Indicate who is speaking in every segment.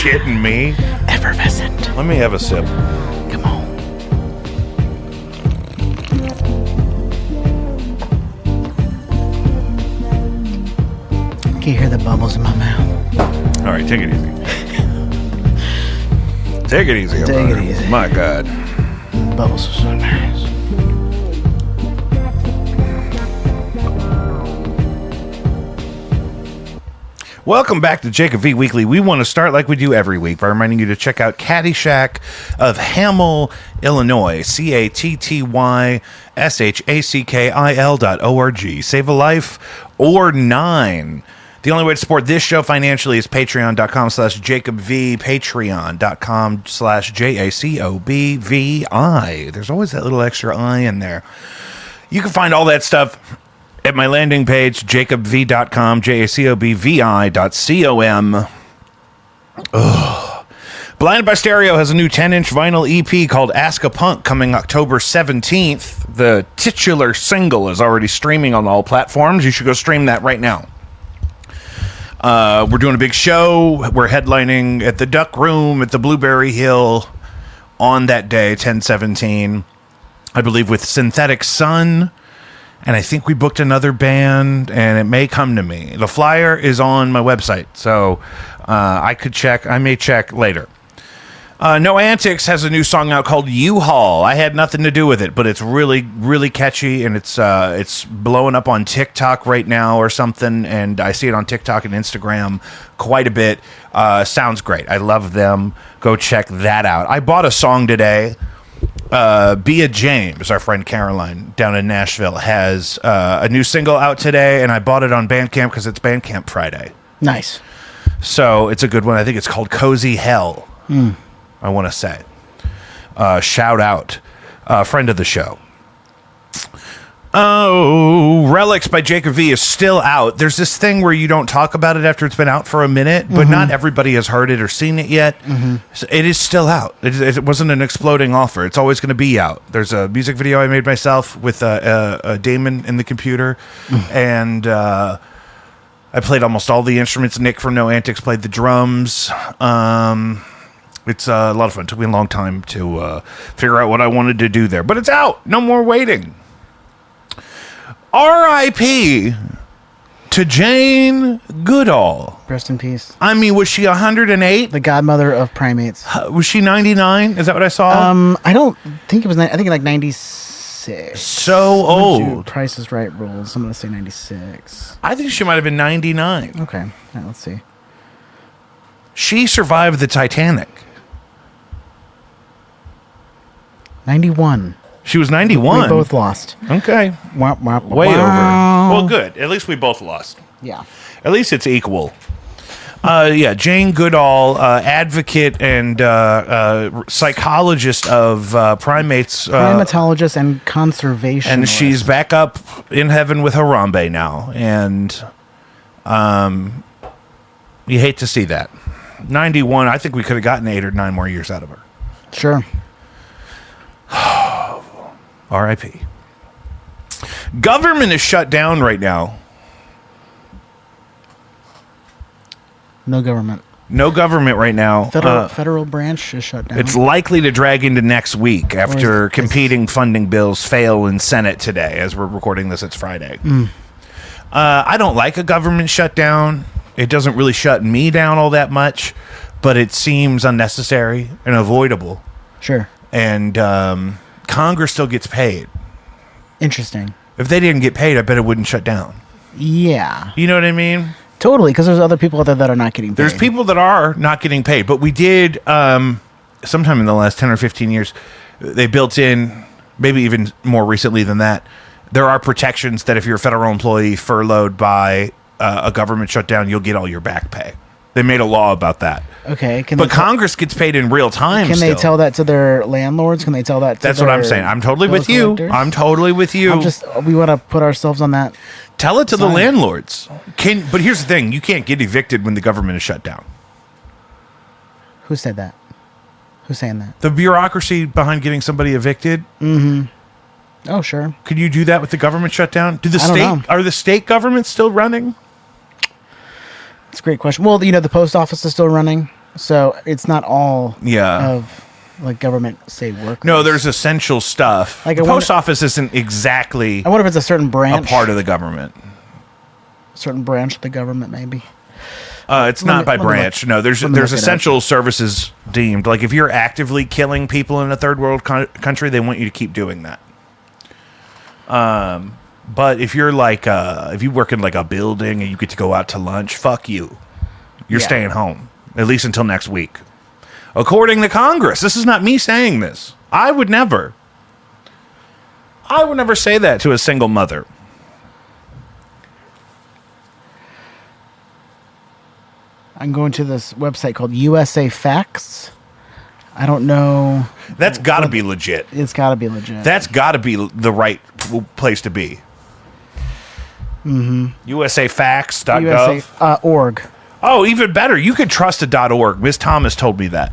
Speaker 1: kidding me?
Speaker 2: Effervescent.
Speaker 1: Let me have a sip.
Speaker 2: Come on. Can you hear the bubbles in my mouth?
Speaker 1: All right, take it easy. Take it easy.
Speaker 2: Take it easy.
Speaker 1: My God.
Speaker 2: Bubbles are so nice.
Speaker 1: Welcome back to Jacob V Weekly. We want to start like we do every week by reminding you to check out Caddyshack of Hamel, Illinois. CATTYSHACKIL.org. Save a life or 9. The only way to support this show financially is patreon.com/JacobV, patreon.com/JACOBVI. There's always that little extra I in there. You can find all that stuff at my landing page, jacobv.com, JACOBVI.com. Blinded by Stereo has a new 10-inch vinyl EP called Ask a Punk coming October 17th. The titular single is already streaming on all platforms. You should go stream that right now. We're doing a big show. We're headlining at the Duck Room at the Blueberry Hill on that day, 10/17, I believe, with Synthetic Sun. And I think we booked another band, and it may come to me. The flyer is on my website, so I could check. I may check later. No Antics has a new song out called U-Haul. I had nothing to do with it, but it's really, really catchy, and it's blowing up on TikTok right now or something, and I see it on TikTok and Instagram quite a bit. Sounds great. I love them. Go check that out. I bought a song today. Bea James, our friend Caroline down in Nashville, has a new single out today, and I bought it on Bandcamp because it's Bandcamp Friday.
Speaker 2: Nice.
Speaker 1: So it's a good one. I think it's called Cozy Hell. I want to say. Shout out. Friend of the show. Oh, Relics by Jacob V is still out. There's this thing where you don't talk about it after it's been out for a minute, but not everybody has heard it or seen it yet. So it is still out. It wasn't an exploding offer. It's always going to be out. There's a music video I made myself with a Damon in the computer, and I played almost all the instruments. Nick from No Antics played the drums. It's a lot of fun. It took me a long time to figure out what I wanted to do there, but it's out. No more waiting. R.I.P. to Jane Goodall.
Speaker 2: Rest in peace.
Speaker 1: I mean, was she 108?
Speaker 2: The godmother of primates.
Speaker 1: Was she 99? Is that what I saw?
Speaker 2: I don't think it was. I think like 96.
Speaker 1: So old.
Speaker 2: Price is Right rules. I'm gonna say 96.
Speaker 1: I think she might have been 99.
Speaker 2: Okay. All right, let's see.
Speaker 1: She survived the Titanic.
Speaker 2: 91.
Speaker 1: She was 91.
Speaker 2: We both lost.
Speaker 1: Okay.
Speaker 2: Womp, womp,
Speaker 1: Way
Speaker 2: wow.
Speaker 1: over. Well, good. At least we both lost.
Speaker 2: Yeah.
Speaker 1: At least it's equal. Yeah, Jane Goodall, advocate and psychologist of primates.
Speaker 2: Primatologist and conservationist.
Speaker 1: And she's back up in heaven with Harambe now. And you hate to see that. 91, I think we could have gotten 8 or 9 more years out of her.
Speaker 2: Sure.
Speaker 1: R.I.P. Government is shut down right now.
Speaker 2: No government.
Speaker 1: No government right now.
Speaker 2: Federal branch is shut down.
Speaker 1: It's likely to drag into next week after competing funding bills fail in Senate today. As we're recording this, it's Friday. I don't like a government shutdown. It doesn't really shut me down all that much, but it seems unnecessary and avoidable.
Speaker 2: Sure.
Speaker 1: And Congress still gets paid.
Speaker 2: Interesting.
Speaker 1: If they didn't get paid, I bet it wouldn't shut down.
Speaker 2: Yeah.
Speaker 1: You know what I mean?
Speaker 2: Totally, because there's other people out there that are not getting paid.
Speaker 1: There's people that are not getting paid, but we did, sometime in the last 10 or 15 years, they built in, maybe even more recently than that, there are protections that if you're a federal employee furloughed by a government shutdown, you'll get all your back pay. They made a law about that.
Speaker 2: Okay.
Speaker 1: But Congress gets paid in real time.
Speaker 2: Can they tell that to their landlords? Can they tell that to
Speaker 1: That's what I'm saying. I'm totally with you. I'm totally with you.
Speaker 2: We want to put ourselves on that.
Speaker 1: Tell it to the landlords. But here's the thing. You can't get evicted when the government is shut down.
Speaker 2: Who said that? Who's saying that?
Speaker 1: The bureaucracy behind getting somebody evicted.
Speaker 2: Mm-hmm. Oh, sure.
Speaker 1: Could you do that with the government shutdown? Are the state governments still running?
Speaker 2: That's a great question. Well, the post office is still running. So it's not all
Speaker 1: Yeah.
Speaker 2: of like government, say, workers.
Speaker 1: No, there's essential stuff.
Speaker 2: Like,
Speaker 1: The
Speaker 2: I wonder-
Speaker 1: post office isn't exactly
Speaker 2: I wonder if it's a certain
Speaker 1: a
Speaker 2: branch.
Speaker 1: part of the government.
Speaker 2: Certain branch of the government, maybe.
Speaker 1: It's not by
Speaker 2: let me
Speaker 1: branch. No, there's
Speaker 2: let me look it up.
Speaker 1: essential services deemed. Like if you're actively killing people in a third world country, they want you to keep doing that. But if you're like if you work in like a building and you get to go out to lunch, fuck you. You're
Speaker 2: Yeah.
Speaker 1: staying home at least until next week. According to Congress, this is not me saying this. I would never say that to a single mother.
Speaker 2: I'm going to this website called USA Facts. I don't know.
Speaker 1: That's got to be legit.
Speaker 2: It's got to be legit.
Speaker 1: That's got to be the right place to be. Mm-hmm. USAFacts.gov.
Speaker 2: USA org.
Speaker 1: Oh, even better. You could trust a .org. Ms. Thomas told me that.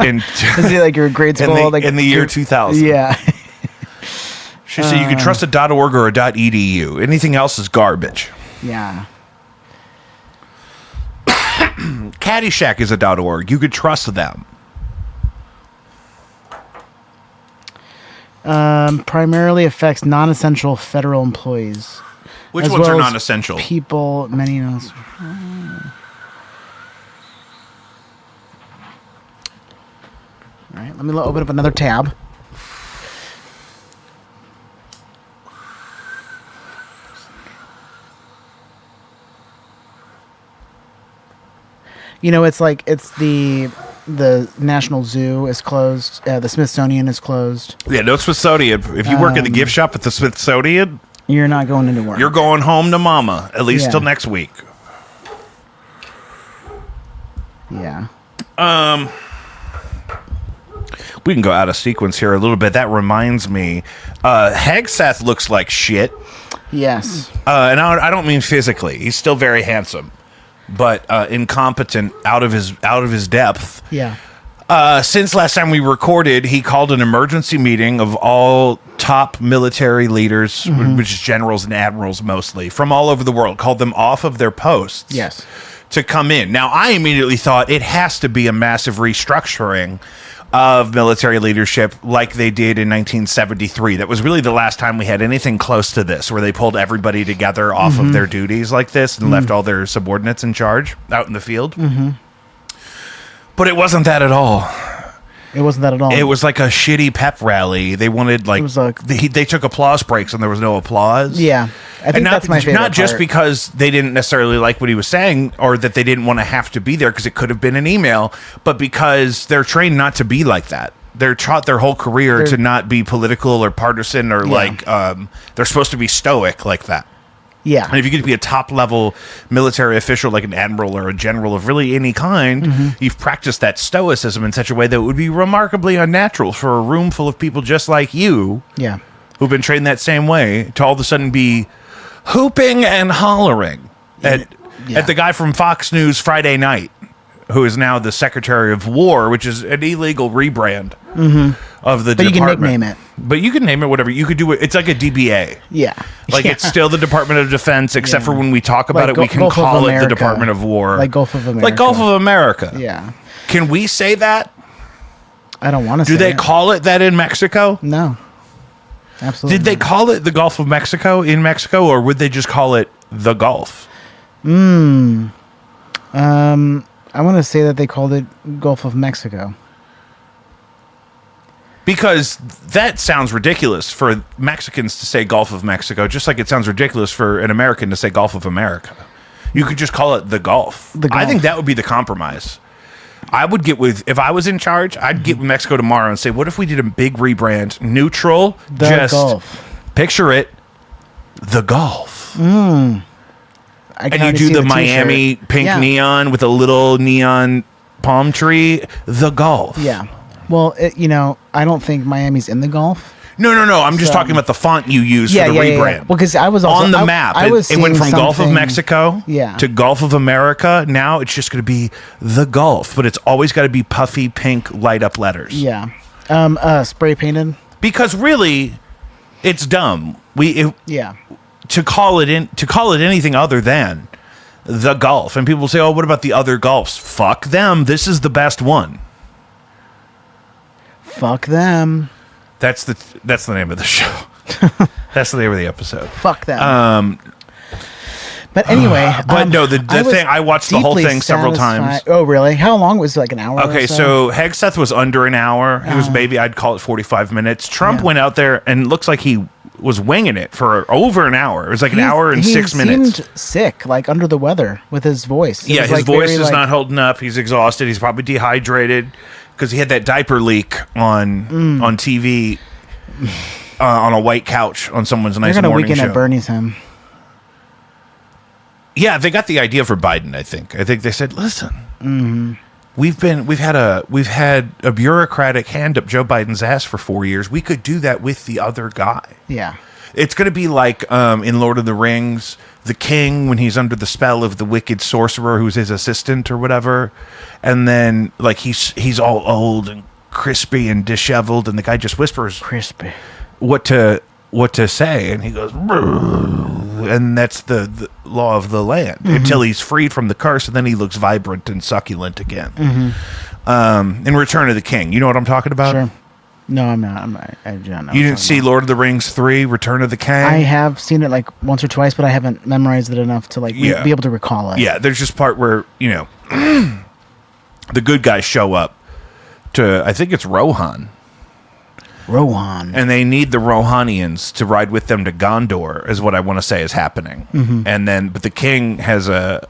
Speaker 1: In,
Speaker 2: Is it like your grade school?
Speaker 1: in the year 2000.
Speaker 2: Yeah.
Speaker 1: She said you could trust a .org or a .edu. Anything else is garbage.
Speaker 2: Yeah.
Speaker 1: Caddyshack is a .org. You could trust them.
Speaker 2: Primarily affects non-essential federal employees.
Speaker 1: Which
Speaker 2: as
Speaker 1: ones
Speaker 2: well
Speaker 1: are
Speaker 2: as
Speaker 1: non-essential?
Speaker 2: People, many. All right, let me open up another tab. You know, it's like the National Zoo is closed. The Smithsonian is closed.
Speaker 1: Yeah, no Smithsonian. If you work at the gift shop at the Smithsonian,
Speaker 2: You're not going into work.
Speaker 1: you're going home to mama, at least
Speaker 2: Yeah.
Speaker 1: till next week.
Speaker 2: Yeah.
Speaker 1: We can go out of sequence here a little bit. That reminds me, Hegseth looks like shit.
Speaker 2: Yes.
Speaker 1: And I don't mean physically. He's still very handsome, but incompetent, out of his depth.
Speaker 2: Yeah.
Speaker 1: Since last time we recorded, he called an emergency meeting of all top military leaders, which is generals and admirals mostly, from all over the world, called them off of their posts.
Speaker 2: Yes.
Speaker 1: To come in. Now, I immediately thought it has to be a massive restructuring of military leadership like they did in 1973. That was really the last time we had anything close to this, where they pulled everybody together off of their duties like this and left all their subordinates in charge out in the field. But it wasn't that at all.
Speaker 2: It wasn't that at all.
Speaker 1: It was like a shitty pep rally. They wanted like,
Speaker 2: It was like-
Speaker 1: they took applause breaks and there was no applause.
Speaker 2: Yeah. I think that's my favorite
Speaker 1: Not just
Speaker 2: part.
Speaker 1: because they didn't necessarily like what he was saying or that they didn't want to have to be there because it could have been an email, but because they're trained not to be like that. They're taught their whole career to not be political or partisan or they're supposed to be stoic like that.
Speaker 2: Yeah.
Speaker 1: And if you get to be a top-level military official like an admiral or a general of really any kind, you've practiced that stoicism in such a way that it would be remarkably unnatural for a room full of people just like you
Speaker 2: Yeah.
Speaker 1: who've been trained that same way to all of a sudden be hooping and hollering at the guy from Fox News Friday Night, who is now the Secretary of War, which is an illegal rebrand of the
Speaker 2: But you can
Speaker 1: department.
Speaker 2: nickname it.
Speaker 1: But you can name it whatever. You could do it. It's like a DBA.
Speaker 2: Yeah.
Speaker 1: Like
Speaker 2: Yeah.
Speaker 1: it's still the Department of Defense, except for when we talk about
Speaker 2: Like
Speaker 1: it, we can
Speaker 2: Gulf of
Speaker 1: call it the
Speaker 2: America.
Speaker 1: Department of War.
Speaker 2: Like Gulf of America.
Speaker 1: Like Gulf of America.
Speaker 2: Yeah.
Speaker 1: Can we say that?
Speaker 2: I don't want to say
Speaker 1: Do they
Speaker 2: it.
Speaker 1: call it that in Mexico?
Speaker 2: No. Absolutely.
Speaker 1: Did they
Speaker 2: not.
Speaker 1: call it the Gulf of Mexico in Mexico, or would they just call it the Gulf?
Speaker 2: I want to say that they called it Gulf of Mexico.
Speaker 1: Because that sounds ridiculous for Mexicans to say Gulf of Mexico, just like it sounds ridiculous for an American to say Gulf of America. You could just call it the Gulf.
Speaker 2: The
Speaker 1: I think
Speaker 2: Gulf.
Speaker 1: that would be the compromise. I would get with, if I was in charge, I'd get with Mexico tomorrow and say, what if we did a big rebrand, neutral,
Speaker 2: The
Speaker 1: just
Speaker 2: Gulf.
Speaker 1: picture it, the Gulf.
Speaker 2: I
Speaker 1: And
Speaker 2: can
Speaker 1: you
Speaker 2: already
Speaker 1: do
Speaker 2: see
Speaker 1: the
Speaker 2: t-shirt.
Speaker 1: Miami pink
Speaker 2: Yeah.
Speaker 1: neon with a little neon palm tree, the Gulf.
Speaker 2: Yeah. Well, I don't think Miami's in the Gulf.
Speaker 1: No. I'm just
Speaker 2: So-
Speaker 1: talking about the font you use
Speaker 2: Yeah,
Speaker 1: for the
Speaker 2: yeah,
Speaker 1: rebrand.
Speaker 2: yeah. Well, because I was also
Speaker 1: on the
Speaker 2: I-
Speaker 1: map.
Speaker 2: I was
Speaker 1: it went
Speaker 2: seeing
Speaker 1: from Gulf of
Speaker 2: something-
Speaker 1: Mexico
Speaker 2: Yeah.
Speaker 1: to Gulf of America. Now it's just going to be the Gulf, but it's always got to be puffy pink light up letters.
Speaker 2: Yeah. Spray painted.
Speaker 1: Because really, it's dumb.
Speaker 2: Yeah.
Speaker 1: To call it anything other than the Gulf. And people say, oh, what about the other Gulfs? Fuck them. This is the best one.
Speaker 2: Fuck them.
Speaker 1: That's the name of the show. That's the name of the episode.
Speaker 2: Fuck them. But anyway,
Speaker 1: I watched the whole thing several times.
Speaker 2: Oh, really? How long was it? Like an hour?
Speaker 1: Okay,
Speaker 2: or
Speaker 1: so Hegseth was under an hour. It was maybe, I'd call it 45 minutes. Trump went out there and it looks like he was winging it for over an hour. It was like an hour and 6 minutes.
Speaker 2: He seemed sick, like under the weather with his voice.
Speaker 1: His voice is not holding up. He's exhausted. He's probably dehydrated because he had that diaper leak on TV on a white couch on someone's nice morning show.
Speaker 2: They're going to weekend at Bernie's him.
Speaker 1: Yeah, they got the idea for Biden. I think they said, "Listen, we've had a bureaucratic hand up Joe Biden's ass for 4 years. We could do that with the other guy."
Speaker 2: Yeah,
Speaker 1: it's going to be like in Lord of the Rings, the king when he's under the spell of the wicked sorcerer who's his assistant or whatever, and then like he's all old and crispy and disheveled, and the guy just whispers,
Speaker 2: "Crispy,
Speaker 1: what to say," and he goes, and that's the law of the land until he's freed from the curse, and then he looks vibrant and succulent again. In Return of the King, you know what I'm talking about?
Speaker 2: Sure. No, I'm not. I don't know.
Speaker 1: You didn't see Lord of the Rings 3, Return of the King?
Speaker 2: I have seen it like once or twice, but I haven't memorized it enough to be able to recall it.
Speaker 1: Yeah, there's just part where, the good guys show up to, I think it's Rohan. And they need the Rohanians to ride with them to Gondor, is what I want to say is happening. And but the king has an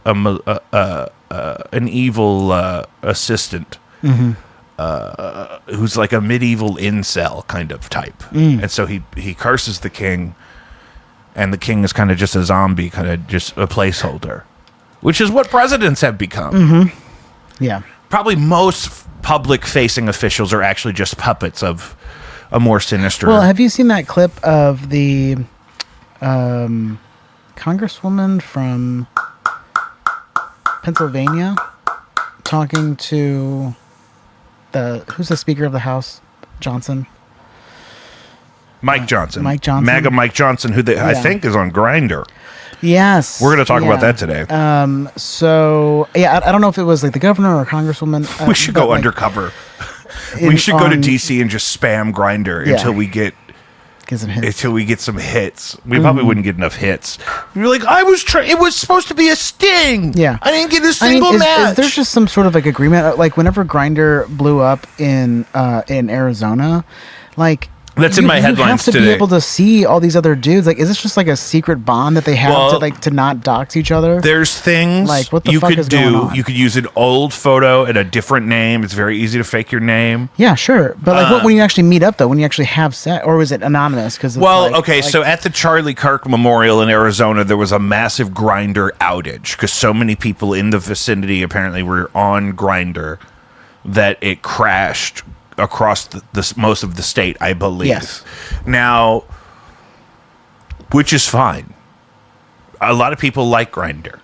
Speaker 1: evil assistant who's like a medieval incel kind of type. And so he curses the king, and the king is kind of just a zombie, kind of just a placeholder, which is what presidents have become.
Speaker 2: Yeah.
Speaker 1: Probably most public-facing officials are actually just puppets of a more sinister.
Speaker 2: Well, have you seen that clip of the congresswoman from Pennsylvania talking to who's the Speaker of the House? Johnson.
Speaker 1: Mike Johnson.
Speaker 2: MAGA
Speaker 1: Mike Johnson, who I think is on Grindr.
Speaker 2: Yes.
Speaker 1: We're going to talk about that today.
Speaker 2: I don't know if it was like the governor or congresswoman.
Speaker 1: We should go undercover. We should go to DC and just spam Grindr until we get
Speaker 2: some hits.
Speaker 1: Until we get some hits. We probably wouldn't get enough hits. You're like, it was supposed to be a sting.
Speaker 2: Yeah,
Speaker 1: I didn't get a single match.
Speaker 2: Is there just some sort of like agreement? Like whenever Grindr blew up in Arizona, like.
Speaker 1: That's in my headlines today.
Speaker 2: You have to be able to see all these other dudes. Like, is this just like a secret bond that they have to not dox each other?
Speaker 1: There's things
Speaker 2: like what the fuck is going on?
Speaker 1: You could use an old photo and a different name. It's very easy to fake your name.
Speaker 2: Yeah, sure. But like, when you actually meet up, though, when you actually have sex, or was it anonymous?
Speaker 1: So at the Charlie Kirk Memorial in Arizona, there was a massive Grindr outage because so many people in the vicinity apparently were on Grindr that it crashed across the most of the state, I believe.
Speaker 2: Yes.
Speaker 1: Now, which is fine. A lot of people like Grindr.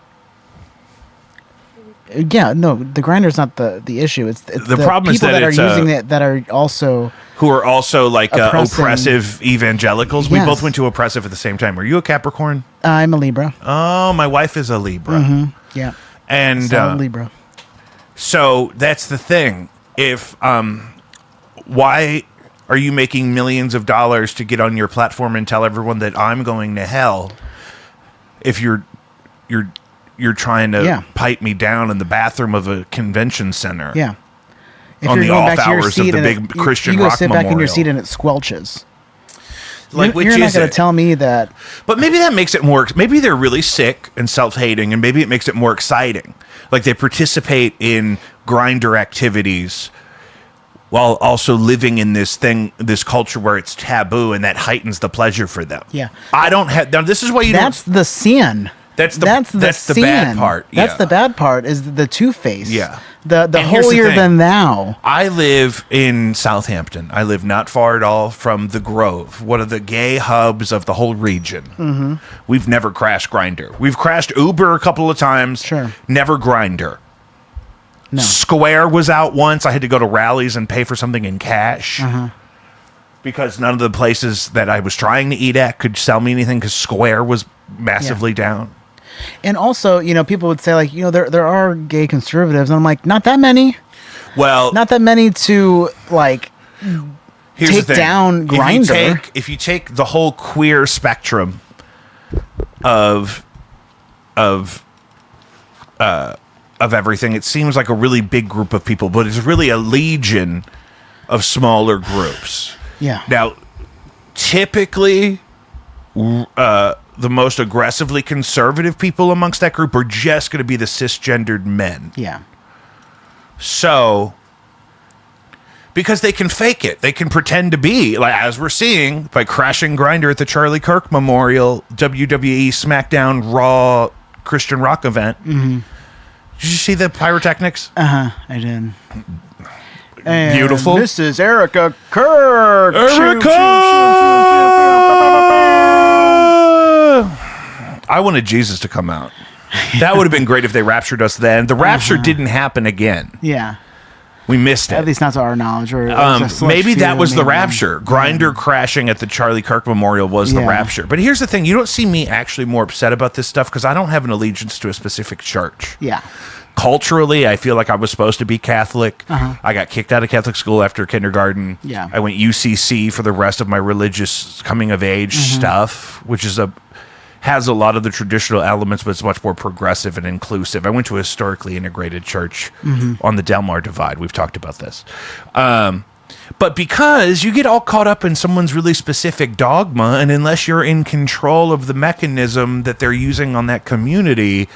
Speaker 2: Yeah, no, the Grindr's not the issue. It's the
Speaker 1: problem
Speaker 2: people
Speaker 1: is that
Speaker 2: are using it that are also
Speaker 1: who are also like oppressive evangelicals.
Speaker 2: Yes.
Speaker 1: We both went to oppressive at the same time. Are you a Capricorn?
Speaker 2: I'm a Libra.
Speaker 1: Oh, my wife is a Libra.
Speaker 2: Yeah,
Speaker 1: and
Speaker 2: Libra.
Speaker 1: So that's the thing. If why are you making millions of dollars to get on your platform and tell everyone that I'm going to hell if you're trying to pipe me down in the bathroom of a convention center?
Speaker 2: Yeah. If
Speaker 1: on
Speaker 2: you're
Speaker 1: the
Speaker 2: going
Speaker 1: off
Speaker 2: back to your
Speaker 1: hours of
Speaker 2: seat
Speaker 1: the
Speaker 2: and
Speaker 1: big Christian
Speaker 2: you go
Speaker 1: rock
Speaker 2: sit
Speaker 1: memorial.
Speaker 2: back in your seat and it squelches.
Speaker 1: Like,
Speaker 2: you're not going to tell me that.
Speaker 1: But maybe that makes it more. Maybe they're really sick and self-hating, and maybe it makes it more exciting. Like they participate in Grindr activities while also living in this culture where it's taboo, and that heightens the pleasure for them.
Speaker 2: Yeah,
Speaker 1: I don't have. Now, this is why you.
Speaker 2: That's the sin.
Speaker 1: That's the bad part.
Speaker 2: That's
Speaker 1: Yeah.
Speaker 2: the bad part is the two-face.
Speaker 1: Yeah.
Speaker 2: The holier than thou.
Speaker 1: I live in Southampton. I live not far at all from the Grove, one of the gay hubs of the whole region. Mm-hmm. We've never crashed Grindr. We've crashed Uber a couple of times.
Speaker 2: Sure.
Speaker 1: Never Grindr.
Speaker 2: No.
Speaker 1: Square was out once. I had to go to rallies and pay for something in cash. Because none of the places that I was trying to eat at could sell me anything because Square was massively down.
Speaker 2: And also, people would say like, there are gay conservatives, and I'm like, not that many.
Speaker 1: Well,
Speaker 2: Not that many to like
Speaker 1: here's
Speaker 2: take
Speaker 1: the thing.
Speaker 2: down Grindr.
Speaker 1: If you take the whole queer spectrum of everything, it seems like a really big group of people, but it's really a legion of smaller groups.
Speaker 2: Yeah.
Speaker 1: Now, typically, the most aggressively conservative people amongst that group are just going to be the cisgendered men.
Speaker 2: Yeah.
Speaker 1: So, because they can fake it, they can pretend to be, like as we're seeing by crashing Grindr at the Charlie Kirk Memorial WWE SmackDown Raw Christian rock event. Mm-hmm. Did you see the pyrotechnics?
Speaker 2: I did. And
Speaker 1: beautiful.
Speaker 2: This is Erica Kirk.
Speaker 1: I wanted Jesus to come out. That would have been great if they raptured us then. The rapture didn't happen again.
Speaker 2: Yeah.
Speaker 1: We missed it.
Speaker 2: At least not to our knowledge. Or
Speaker 1: maybe that was the rapture. Grindr crashing at the Charlie Kirk Memorial was the rapture. But here's the thing. You don't see me actually more upset about this stuff because I don't have an allegiance to a specific church.
Speaker 2: Yeah.
Speaker 1: Culturally, I feel like I was supposed to be Catholic. I got kicked out of Catholic school after kindergarten.
Speaker 2: Yeah.
Speaker 1: I went UCC for the rest of my religious coming of age stuff, which is has a lot of the traditional elements, but it's much more progressive and inclusive. I went to a historically integrated church on the Del Mar Divide. We've talked about this. But because you get all caught up in someone's really specific dogma, and unless you're in control of the mechanism that they're using on that community,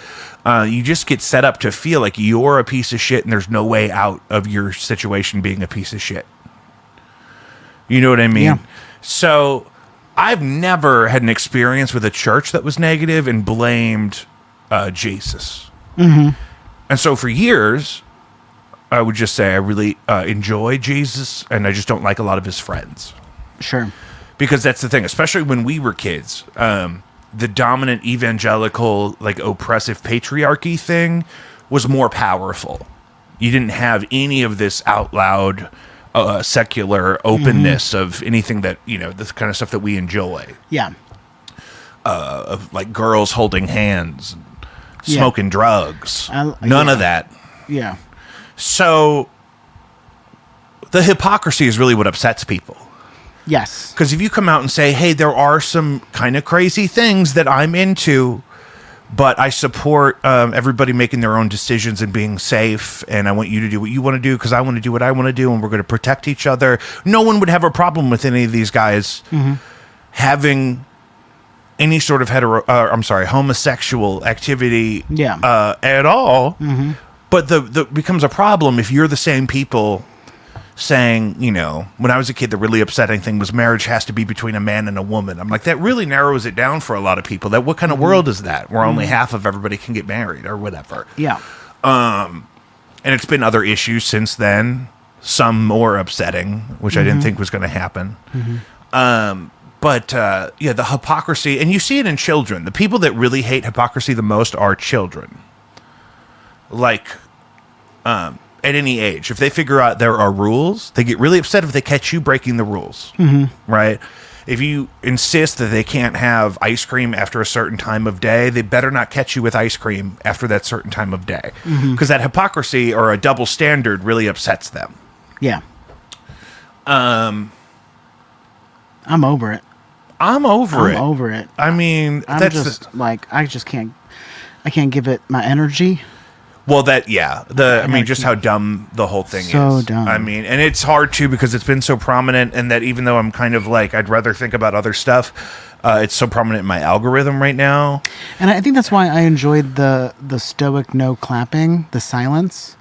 Speaker 1: you just get set up to feel like you're a piece of shit and there's no way out of your situation being a piece of shit. You know what I mean?
Speaker 2: Yeah.
Speaker 1: So I've never had an experience with a church that was negative and blamed Jesus. And so for years, I would just say I really enjoy Jesus, and I just don't like a lot of his friends.
Speaker 2: Sure.
Speaker 1: Because that's the thing, especially when we were kids, the dominant evangelical, like oppressive patriarchy thing was more powerful. You didn't have any of this out loud secular openness of anything that, this kind of stuff that we enjoy.
Speaker 2: Yeah.
Speaker 1: Of like girls holding hands, smoking drugs. None of that.
Speaker 2: Yeah.
Speaker 1: So the hypocrisy is really what upsets people.
Speaker 2: Yes.
Speaker 1: Because if you come out and say, hey, there are some kind of crazy things that I'm into, but I support everybody making their own decisions and being safe, and I want you to do what you want to do because I want to do what I want to do, and we're going to protect each other. No one would have a problem with any of these guys having any sort of homosexual activity at all. But the becomes a problem if you're the same people saying, when I was a kid, the really upsetting thing was marriage has to be between a man and a woman. I'm like, that really narrows it down for a lot of people. What kind of world is that? Where only half of everybody can get married or whatever.
Speaker 2: Yeah.
Speaker 1: And it's been other issues since then, some more upsetting, which I didn't think was going to happen. But the hypocrisy, and you see it in children. The people that really hate hypocrisy the most are children. Like, at any age, if they figure out there are rules, they get really upset if they catch you breaking the rules, right? If you insist that they can't have ice cream after a certain time of day, they better not catch you with ice cream after that certain time of day, because that hypocrisy or a double standard really upsets them.
Speaker 2: Yeah. I'm over it.
Speaker 1: I'm over it. I mean,
Speaker 2: I just can't give it my energy.
Speaker 1: Well, just how dumb the whole thing is.
Speaker 2: So dumb.
Speaker 1: I mean, and it's hard too because it's been so prominent, and that even though I'm kind of like, I'd rather think about other stuff, it's so prominent in my algorithm right now.
Speaker 2: And I think that's why I enjoyed the stoic no clapping, the silence,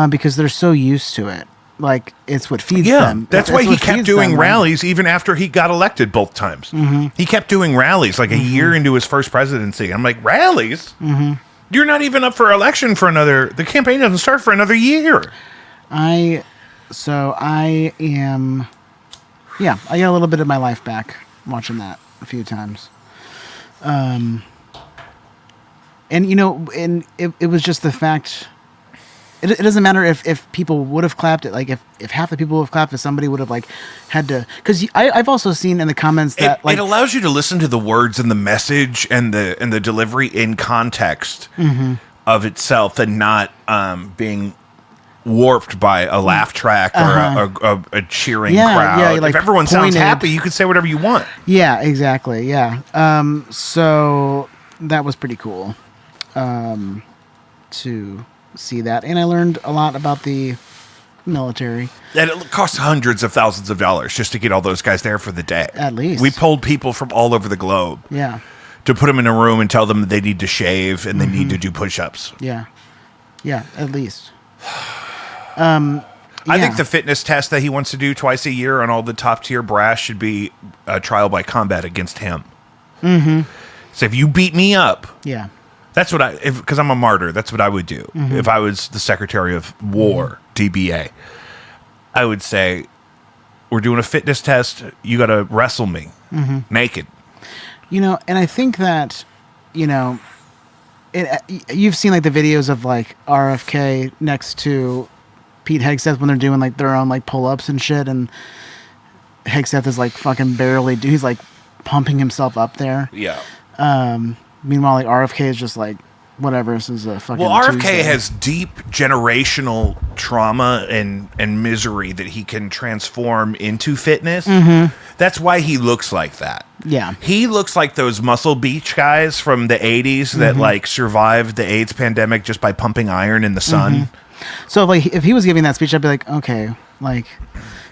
Speaker 2: because they're so used to it. Like, it's what feeds them.
Speaker 1: That's why he kept doing rallies even after he got elected both times. He kept doing rallies like a year into his first presidency. I'm like, rallies? You're not even up for election the campaign doesn't start for another year. I got a
Speaker 2: little bit of my life back watching that a few times. And it was just the fact it doesn't matter if people would have clapped it. Like if half the people would have clapped, if somebody would have like had to, because I've also seen in the comments that
Speaker 1: it allows you to listen to the words and the message and the delivery in context of itself, and not being warped by a laugh track or a cheering crowd.
Speaker 2: Yeah, like
Speaker 1: if everyone sounds
Speaker 2: pointed.
Speaker 1: happy, you can say whatever you want.
Speaker 2: Yeah, exactly. Yeah. So that was pretty cool to see that, and I learned a lot about the military.
Speaker 1: And it costs hundreds of thousands of dollars just to get all those guys there for the day.
Speaker 2: At least.
Speaker 1: We pulled people from all over the globe.
Speaker 2: Yeah.
Speaker 1: To put them in a room and tell them that they need to shave and they need to do push-ups.
Speaker 2: Yeah. Yeah, at least.
Speaker 1: I think the fitness test that he wants to do twice a year on all the top-tier brass should be a trial by combat against him. So if you beat me up...
Speaker 2: Yeah.
Speaker 1: That's what because I'm a martyr, that's what I would do. If I was the Secretary of War, DBA, I would say, we're doing a fitness test, you got to wrestle me naked.
Speaker 2: You know, and I think that, you know, you've seen like the videos of like RFK next to Pete Hegseth when they're doing like their own like pull-ups and shit, and Hegseth is like fucking barely, he's like pumping himself up there.
Speaker 1: Yeah.
Speaker 2: Meanwhile, like RFK is just like, whatever, this is a fucking
Speaker 1: RFK
Speaker 2: Tuesday.
Speaker 1: has deep generational trauma and misery that he can transform into fitness. That's why he looks like that.
Speaker 2: Yeah.
Speaker 1: He looks like those Muscle Beach guys from the 80s that like survived the AIDS pandemic just by pumping iron in the sun.
Speaker 2: So like if he was giving that speech, I'd be like, okay, like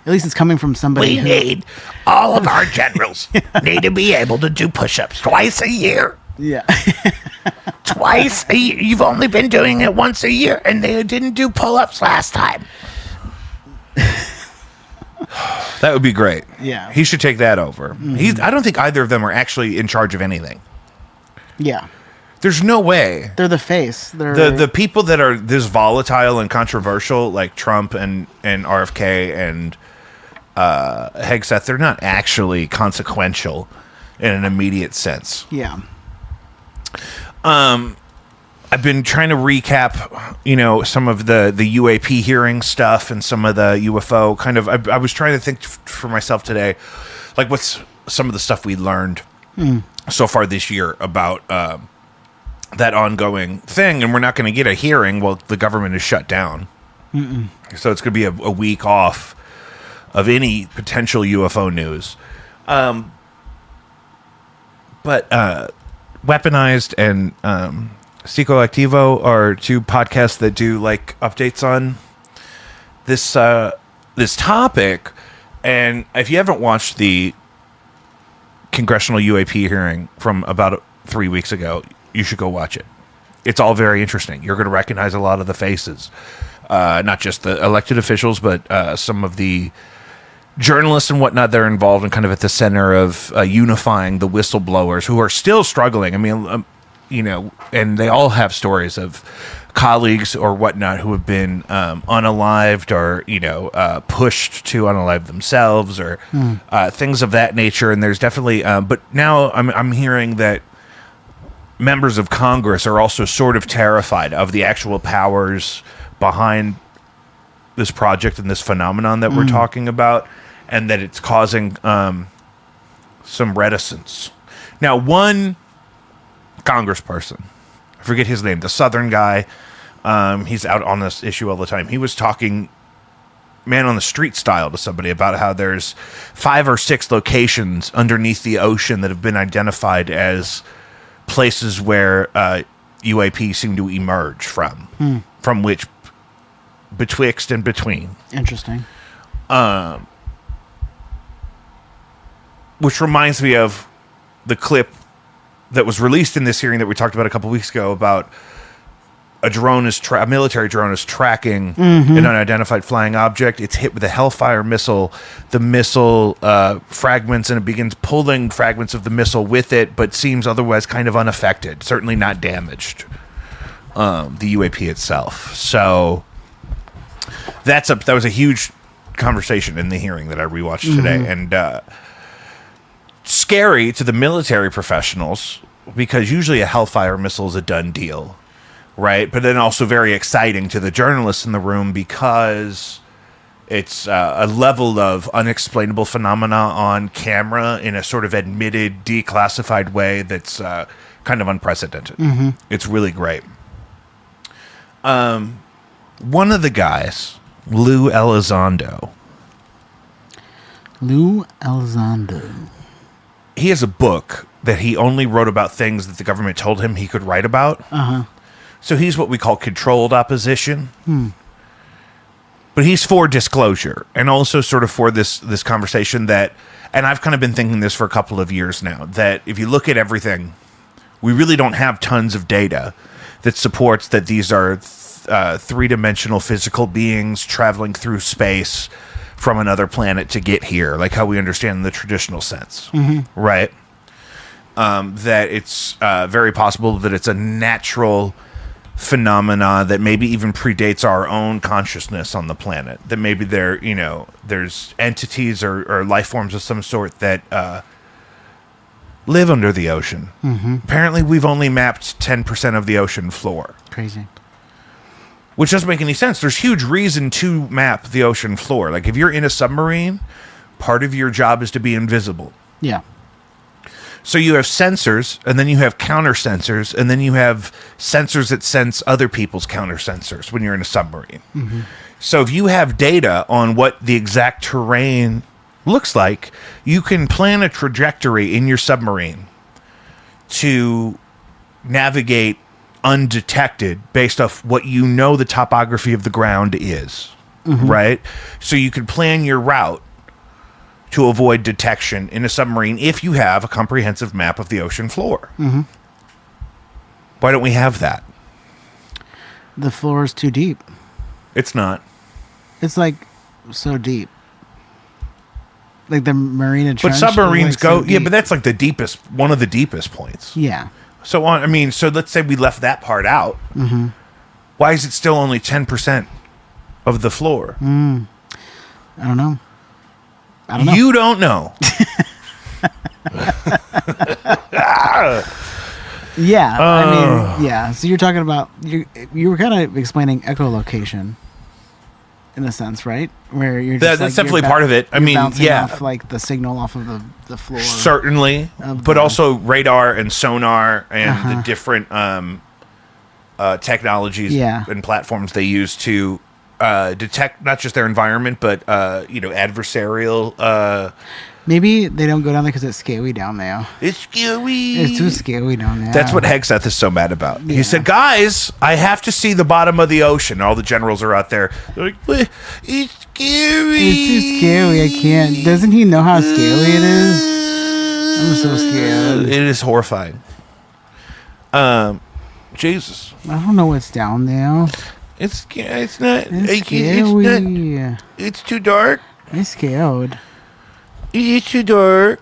Speaker 2: at least it's coming from somebody.
Speaker 1: We need all of our generals need to be able to do push-ups twice a year.
Speaker 2: Yeah.
Speaker 1: Twice a year. You've only been doing it once a year, and they didn't do pull-ups last time. That would be great.
Speaker 2: Yeah.
Speaker 1: He should take that over. I don't think either of them are actually in charge of anything.
Speaker 2: Yeah.
Speaker 1: There's no way.
Speaker 2: They're the face. They're
Speaker 1: The people that are this volatile and controversial, like Trump and RFK and Hegseth, they're not actually consequential in an immediate sense.
Speaker 2: Yeah.
Speaker 1: I've been trying to recap, you know, some of the UAP hearing stuff and some of the UFO kind of. I was trying to think for myself today, like what's some of the stuff we learned so far this year about that ongoing thing, and we're not going to get a hearing while the government is shut down. So it's going to be a week off of any potential UFO news. But Weaponized and Psicoactivo are two podcasts that do like updates on this this topic. And if you haven't watched the congressional UAP hearing from about 3 weeks ago, you should go watch it. It's all very interesting. You're going to recognize a lot of the faces, not just the elected officials, but some of the journalists and whatnot that are involved and kind of at the center of unifying the whistleblowers who are still struggling. I mean, you know, and they all have stories of colleagues or whatnot who have been unalived or, you know, pushed to unalive themselves or things of that nature. And there's definitely, but now I'm hearing that members of Congress are also sort of terrified of the actual powers behind this project and this phenomenon that we're talking about, and that it's causing some reticence. Now, one congressperson, I forget his name, the Southern guy, he's out on this issue all the time. He was talking man on the street style to somebody about how there's 5 or 6 locations underneath the ocean that have been identified as places where UAP seem to emerge from which betwixt and between.
Speaker 2: Interesting.
Speaker 1: Which reminds me of the clip that was released in this hearing that we talked about a couple weeks ago about a military drone is tracking an unidentified flying object. It's hit with a Hellfire missile. The missile fragments, and it begins pulling fragments of the missile with it, but seems otherwise kind of unaffected, certainly not damaged, the UAP itself. So that was a huge conversation in the hearing that I rewatched today, and scary to the military professionals, because usually a Hellfire missile is a done deal, right? But then also very exciting to the journalists in the room because it's a level of unexplainable phenomena on camera in a sort of admitted, declassified way that's kind of unprecedented. It's really great. One of the guys, Lou Elizondo, he has a book that he only wrote about things that the government told him he could write about. So he's what we call controlled opposition. But he's for disclosure and also sort of for this conversation that, and I've kind of been thinking this for a couple of years now, that if you look at everything, we really don't have tons of data that supports that these are three-dimensional physical beings traveling through space from another planet to get here, like how we understand in the traditional sense, right? That it's very possible that it's a natural phenomena that maybe even predates our own consciousness on the planet. That maybe there's entities or life forms of some sort that live under the ocean. Apparently, we've only mapped 10% of the ocean floor.
Speaker 2: Crazy.
Speaker 1: Which doesn't make any sense. There's huge reason to map the ocean floor. Like if you're in a submarine, part of your job is to be invisible.
Speaker 2: Yeah.
Speaker 1: So you have sensors, and then you have counter sensors, and then you have sensors that sense other people's counter sensors when you're in a submarine. So if you have data on what the exact terrain looks like, you can plan a trajectory in your submarine to navigate undetected based off what you know the topography of the ground is, right? So you could plan your route to avoid detection in a submarine if you have a comprehensive map of the ocean floor. Why don't we have that?
Speaker 2: The floor is too deep.
Speaker 1: It's not.
Speaker 2: It's like so deep. Like the Marina Trench.
Speaker 1: But submarines
Speaker 2: like
Speaker 1: go,
Speaker 2: so
Speaker 1: yeah,
Speaker 2: deep.
Speaker 1: but that's like one of the deepest points.
Speaker 2: Yeah.
Speaker 1: So so let's say we left that part out. Why is it still only 10% of the floor?
Speaker 2: I don't know.
Speaker 1: You don't know.
Speaker 2: Yeah, I mean, yeah. So you're talking about you were kind of explaining echolocation, in a sense, right? Where you're just
Speaker 1: that's definitely part of it. I mean, yeah,
Speaker 2: off, like the signal off of the floor.
Speaker 1: Certainly, but also radar and sonar and the different technologies and platforms they use to detect not just their environment, but adversarial.
Speaker 2: Maybe they don't go down there because it's scary down there.
Speaker 1: It's scary.
Speaker 2: It's too scary down there.
Speaker 1: That's what Hegseth is so mad about. Yeah. He said, "Guys, I have to see the bottom of the ocean." All the generals are out there. They're like, "It's scary.
Speaker 2: It's too scary. I can't." Doesn't he know how scary it is? I'm so scared.
Speaker 1: It is horrifying. Jesus.
Speaker 2: I don't know what's down there.
Speaker 1: It's not.
Speaker 2: It's scary.
Speaker 1: It's too dark.
Speaker 2: I'm scared.
Speaker 1: It's too dark.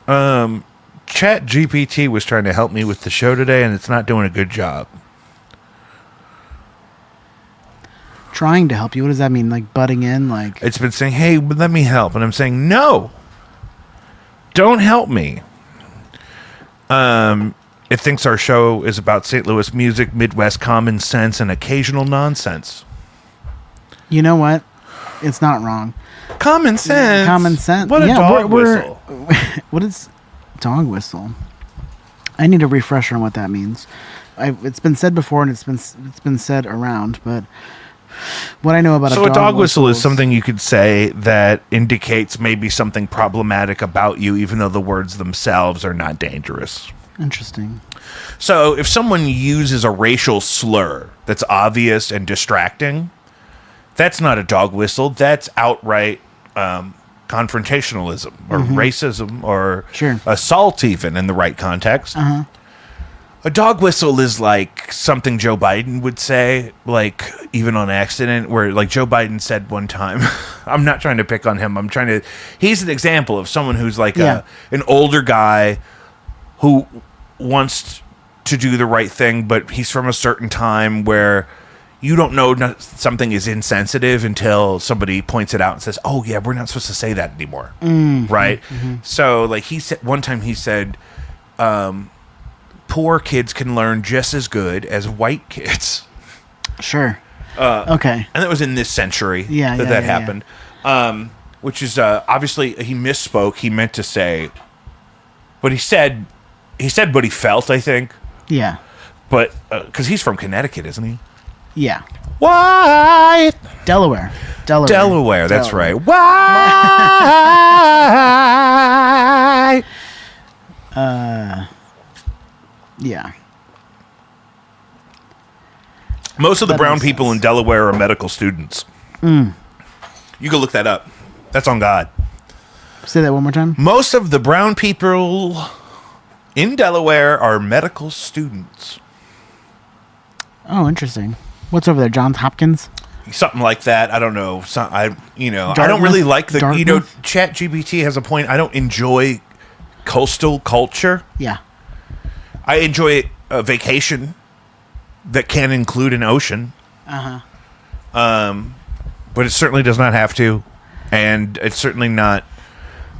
Speaker 1: Chat GPT was trying to help me with the show today, and it's not doing a good job.
Speaker 2: Trying to help you? What does that mean? Like butting in? Like
Speaker 1: it's been saying, "Hey, let me help," and I'm saying, "No, don't help me." It thinks our show is about St. Louis music, Midwest common sense, and occasional nonsense.
Speaker 2: You know what? It's not wrong.
Speaker 1: Common sense.
Speaker 2: Common sense.
Speaker 1: What a dog whistle.
Speaker 2: What is dog whistle? I need a refresher on what that means. It's been said before, and it's been said around, but what I know about
Speaker 1: a dog whistle is something you could say that indicates maybe something problematic about you, even though the words themselves are not dangerous.
Speaker 2: Interesting.
Speaker 1: So if someone uses a racial slur that's obvious and distracting, that's not a dog whistle. That's outright confrontationalism or racism or assault, even in the right context. A dog whistle is like something Joe Biden would say, like even on accident, where like Joe Biden said one time, I'm not trying to pick on him. He's an example of someone who's like an older guy who wants to do the right thing, but he's from a certain time where you don't know something is insensitive until somebody points it out and says, "Oh yeah, we're not supposed to say that anymore." Right? So like he said one time, he said, poor kids can learn just as good as white kids.
Speaker 2: Sure. Okay.
Speaker 1: And that was in this century
Speaker 2: Yeah,
Speaker 1: that
Speaker 2: yeah,
Speaker 1: happened. Which is obviously he misspoke. He meant to say, but he said what he felt, I think.
Speaker 2: Yeah.
Speaker 1: But because he's from Connecticut, isn't he?
Speaker 2: Yeah.
Speaker 1: White
Speaker 2: Delaware.
Speaker 1: That's right. White.
Speaker 2: Yeah.
Speaker 1: Most of the
Speaker 2: That
Speaker 1: brown
Speaker 2: makes
Speaker 1: people
Speaker 2: sense.
Speaker 1: in Delaware are medical students. You can look that up. That's on God.
Speaker 2: Say that one more time.
Speaker 1: Most of the brown people in Delaware are medical students.
Speaker 2: Oh, interesting. What's over there? Johns Hopkins?
Speaker 1: Something like that. I don't know. I don't
Speaker 2: Dartmouth?
Speaker 1: really like the.
Speaker 2: Dartmouth?
Speaker 1: ChatGPT has a point. I don't enjoy coastal culture.
Speaker 2: Yeah.
Speaker 1: I enjoy a vacation that can include an ocean. But it certainly does not have to, and it's certainly not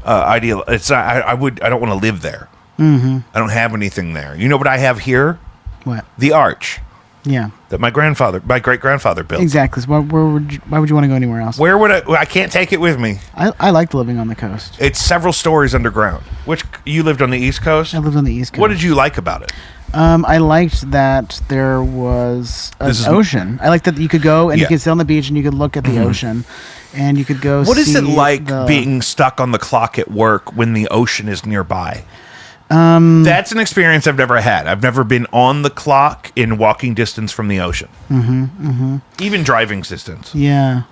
Speaker 1: ideal. It's not, I don't want to live there. I don't have anything there. You know what I have here?
Speaker 2: What?
Speaker 1: The arch
Speaker 2: Yeah.
Speaker 1: that my great grandfather built.
Speaker 2: Exactly. So why would you want to go anywhere else?
Speaker 1: Where would I can't take it with me.
Speaker 2: I liked living on the coast.
Speaker 1: It's several stories underground. Which you lived on the East Coast?
Speaker 2: I lived on the East Coast.
Speaker 1: What did you like about it?
Speaker 2: I liked that there was an ocean. I liked that you could go and you
Speaker 1: Yeah.
Speaker 2: could sit on the beach and you could look at the ocean, and you could go.
Speaker 1: What is it
Speaker 2: see
Speaker 1: like being stuck on the clock at work when the ocean is nearby? That's an experience I've never had. I've never been on the clock in walking distance from the ocean. Even driving distance.
Speaker 2: Yeah.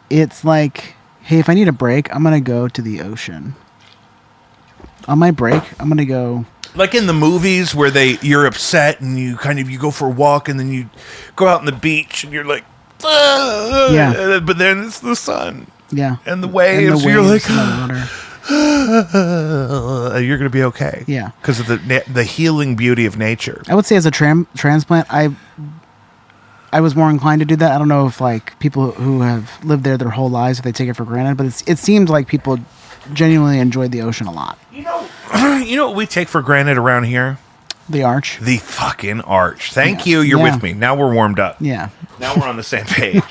Speaker 2: It's like, hey, if I need a break, I'm gonna go to the ocean. On my break, I'm gonna go.
Speaker 1: Like in the movies where you're upset and you go for a walk and then you go out on the beach and you're like,
Speaker 2: Yeah.
Speaker 1: But then it's the sun
Speaker 2: Yeah.
Speaker 1: and the waves. You're like,
Speaker 2: and the water.
Speaker 1: you're gonna be okay.
Speaker 2: Yeah.
Speaker 1: Because of the healing beauty of nature.
Speaker 2: I would say as a transplant, I was more inclined to do that. I don't know if like people who have lived there their whole lives, if they take it for granted, but it seemed like people genuinely enjoyed the ocean a lot.
Speaker 1: You know what we take for granted around here?
Speaker 2: The arch.
Speaker 1: The fucking arch. Thank
Speaker 2: Yeah.
Speaker 1: you. You're
Speaker 2: Yeah.
Speaker 1: with me. Now we're warmed up.
Speaker 2: Yeah.
Speaker 1: Now we're on the same page.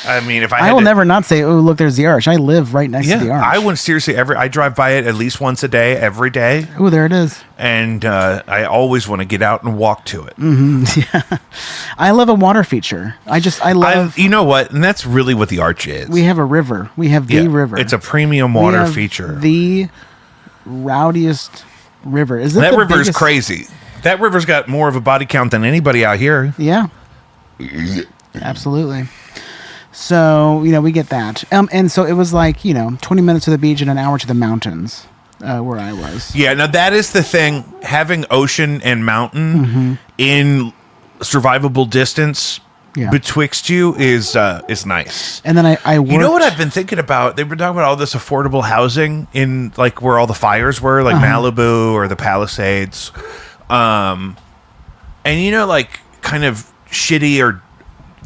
Speaker 1: I mean, if
Speaker 2: I will never not say, oh, look, there's the arch. I live right next to the arch.
Speaker 1: I would seriously I drive by it at least once a day, every day,
Speaker 2: Oh, there it is.
Speaker 1: and I always want to get out and walk to it.
Speaker 2: Yeah. I love a water feature. I love.
Speaker 1: You know what? And that's really what the arch is.
Speaker 2: We have a river. We have the
Speaker 1: Yeah,
Speaker 2: river.
Speaker 1: It's a premium
Speaker 2: We
Speaker 1: water
Speaker 2: have
Speaker 1: feature.
Speaker 2: The rowdiest river. Is it
Speaker 1: That
Speaker 2: the
Speaker 1: river is
Speaker 2: biggest-
Speaker 1: crazy. That river's got more of a body count than anybody out here.
Speaker 2: Yeah. Absolutely. So, we get that. And so it was like, 20 minutes to the beach and an hour to the mountains where I was.
Speaker 1: Yeah, now that is the thing. Having ocean and mountain in survivable distance
Speaker 2: Yeah.
Speaker 1: betwixt you is nice.
Speaker 2: And then I worked.
Speaker 1: You know what I've been thinking about? They've been talking about all this affordable housing in like where all the fires were, like Malibu or the Palisades. And like kind of shitty or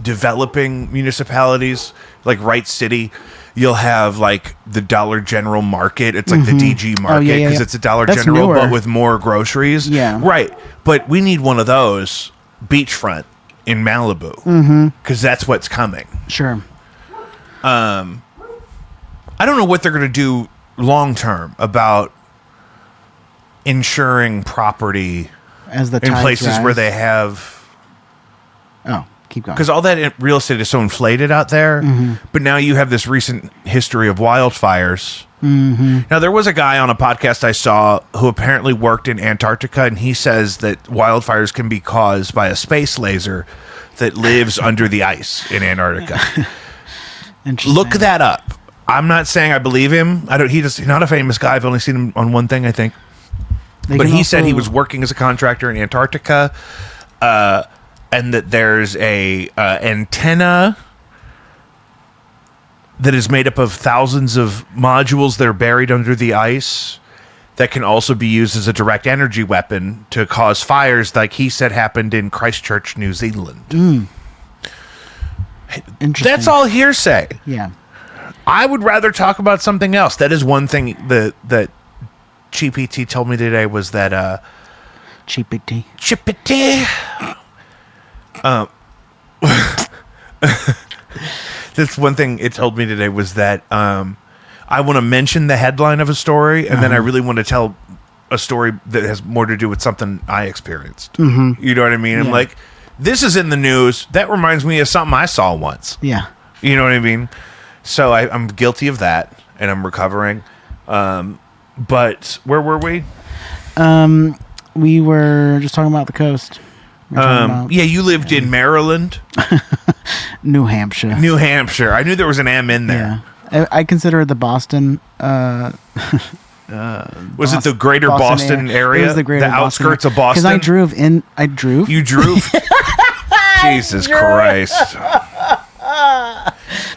Speaker 1: developing municipalities like Wright City, you'll have like the Dollar General Market. It's like the DG Market because it's a Dollar
Speaker 2: That's
Speaker 1: General
Speaker 2: newer.
Speaker 1: but with more groceries.
Speaker 2: Yeah.
Speaker 1: Right. But we need one of those beachfront in Malibu because that's what's coming.
Speaker 2: Sure.
Speaker 1: I don't know what they're going to do long term about insuring property
Speaker 2: As the
Speaker 1: in
Speaker 2: tides
Speaker 1: places
Speaker 2: rise.
Speaker 1: where they have,
Speaker 2: Oh, keep going.
Speaker 1: because all that real estate is so inflated out there. But now you have this recent history of wildfires. Now there was a guy on a podcast I saw who apparently worked in Antarctica, and he says that wildfires can be caused by a space laser that lives under the ice in Antarctica.
Speaker 2: Interesting.
Speaker 1: Look that up. I'm not saying I believe him. He's not a famous guy. I've only seen him on one thing, I think.
Speaker 2: They
Speaker 1: But
Speaker 2: can
Speaker 1: he said he
Speaker 2: also-
Speaker 1: was working as a contractor in Antarctica, and that there's a antenna that is made up of thousands of modules that are buried under the ice that can also be used as a direct energy weapon to cause fires, like he said happened in Christchurch, New Zealand.
Speaker 2: Interesting.
Speaker 1: That's all hearsay.
Speaker 2: Yeah.
Speaker 1: I would rather talk about something else. That is one thing that GPT told me today was that
Speaker 2: GPT.
Speaker 1: Chippity. That's one thing it told me today was that I want to mention the headline of a story, and then I really want to tell a story that has more to do with something I experienced. Mm-hmm. You know what I mean? I'm like, this is in the news. That reminds me of something I saw once.
Speaker 2: Yeah.
Speaker 1: You know what I mean? So I'm guilty of that, and I'm recovering. But where were we?
Speaker 2: We were just talking about the coast.
Speaker 1: Yeah, you lived in Maryland.
Speaker 2: New Hampshire.
Speaker 1: New Hampshire. I knew there was an M in there.
Speaker 2: Yeah. I consider it the Boston...
Speaker 1: was it the greater Boston area?
Speaker 2: It was the greater
Speaker 1: outskirts of Boston?
Speaker 2: Because I drove.
Speaker 1: You drove? Jesus Christ.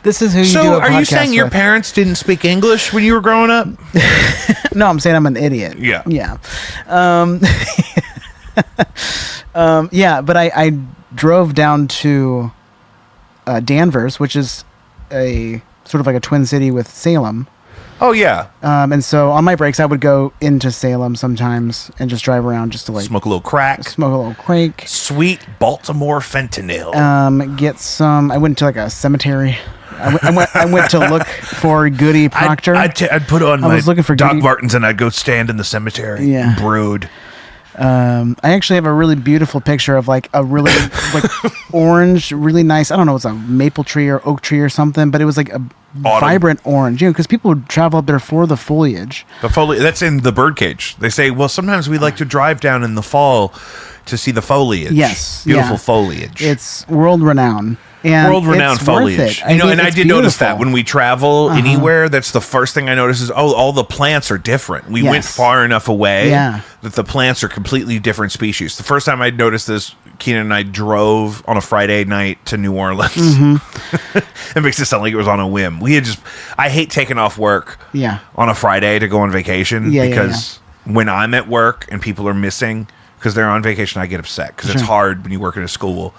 Speaker 2: This is who you do a podcast
Speaker 1: So are you saying your
Speaker 2: with.
Speaker 1: parents didn't speak English when you were growing up?
Speaker 2: No, I'm saying I'm an idiot.
Speaker 1: Yeah.
Speaker 2: Yeah. Yeah, but I drove down to Danvers, which is a sort of like a twin city with Salem.
Speaker 1: Oh, yeah.
Speaker 2: And so on my breaks, I would go into Salem sometimes and just drive around just to like
Speaker 1: Smoke a little crack.
Speaker 2: smoke a little crack.
Speaker 1: Sweet Baltimore fentanyl.
Speaker 2: Get some. I went to like a cemetery. I went to look for Goody Proctor.
Speaker 1: I'd put on my
Speaker 2: was looking for
Speaker 1: Doc
Speaker 2: Goody-
Speaker 1: Martens and I'd go stand in the cemetery.
Speaker 2: Yeah.
Speaker 1: And brood.
Speaker 2: I actually have a really beautiful picture of like a really like orange, really nice. I don't know, it's a maple tree or oak tree or something, but it was like a vibrant orange. You know, because people would travel up there for the foliage.
Speaker 1: The foliage, that's in the birdcage. They say, well, sometimes we like to drive down in the fall to see the foliage.
Speaker 2: Yes,
Speaker 1: Beautiful
Speaker 2: yeah.
Speaker 1: foliage.
Speaker 2: It's world renowned. And
Speaker 1: World-renowned
Speaker 2: it's worth
Speaker 1: foliage.
Speaker 2: it.
Speaker 1: You know,
Speaker 2: mean,
Speaker 1: and I
Speaker 2: it's
Speaker 1: did notice that
Speaker 2: beautiful.
Speaker 1: when we travel anywhere, that's the first thing I notice is, all the plants are different. We went
Speaker 2: Yes.
Speaker 1: far enough away
Speaker 2: Yeah.
Speaker 1: that the plants are completely different species. The first time I noticed this, Keenan and I drove on a Friday night to New Orleans.
Speaker 2: Mm-hmm.
Speaker 1: It makes it sound like it was on a whim. I hate taking off work
Speaker 2: Yeah.
Speaker 1: on a Friday to go on vacation
Speaker 2: Yeah,
Speaker 1: because when I'm at work and people are missing because they're on vacation, I get upset because it's hard when you work in a school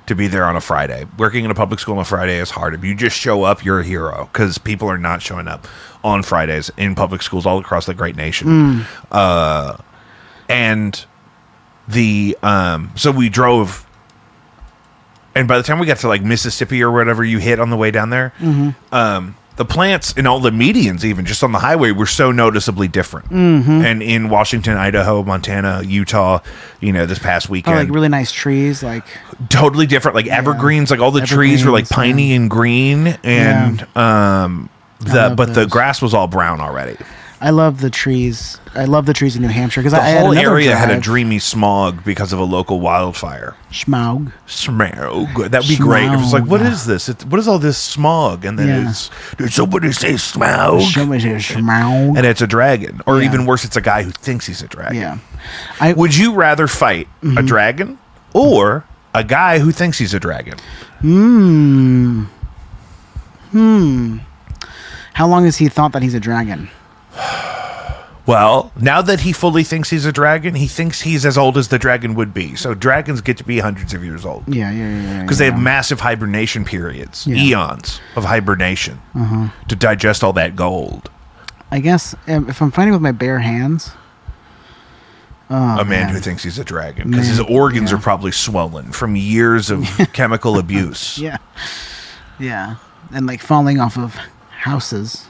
Speaker 1: to be there on a Friday. Working in a public school on a Friday is hard. If you just show up, you're a hero because people are not showing up on Fridays in public schools all across the great nation. And so we drove, and by the time we got to like Mississippi or whatever you hit on the way down there, the plants and all the medians, even just on the highway, were so noticeably different. And in Washington, Idaho, Montana, Utah, this past
Speaker 2: Oh,
Speaker 1: weekend,
Speaker 2: like really nice trees, like
Speaker 1: totally different, like evergreens, like all the trees were like
Speaker 2: Evergreens,
Speaker 1: piney and green, and
Speaker 2: love
Speaker 1: the
Speaker 2: those.
Speaker 1: grass was all brown already.
Speaker 2: I love the trees. I love the trees in New Hampshire because
Speaker 1: The
Speaker 2: I had
Speaker 1: whole
Speaker 2: another
Speaker 1: area had a
Speaker 2: drive.
Speaker 1: dreamy smog because of a local wildfire.
Speaker 2: Smog.
Speaker 1: Smog. That'd be great. If it's like, what
Speaker 2: Smog.
Speaker 1: is this? What is all this smog? And then
Speaker 2: Yeah.
Speaker 1: did somebody say smog?
Speaker 2: Somebody says smog.
Speaker 1: And it's a dragon, or
Speaker 2: Yeah.
Speaker 1: even worse, it's a guy who thinks he's a dragon.
Speaker 2: Yeah.
Speaker 1: Would you rather fight a dragon or a guy who thinks he's a dragon?
Speaker 2: How long has he thought that he's a dragon?
Speaker 1: Well, now that he fully thinks he's a dragon, he thinks he's as old as the dragon would be. So dragons get to be hundreds of years old.
Speaker 2: Yeah.
Speaker 1: Because they have massive hibernation periods,
Speaker 2: Yeah.
Speaker 1: eons of hibernation to digest all that gold.
Speaker 2: I guess if I'm fighting with my bare hands.
Speaker 1: A man who thinks he's a dragon. Because his organs are probably swollen from years of chemical abuse.
Speaker 2: Yeah. And like falling off of houses.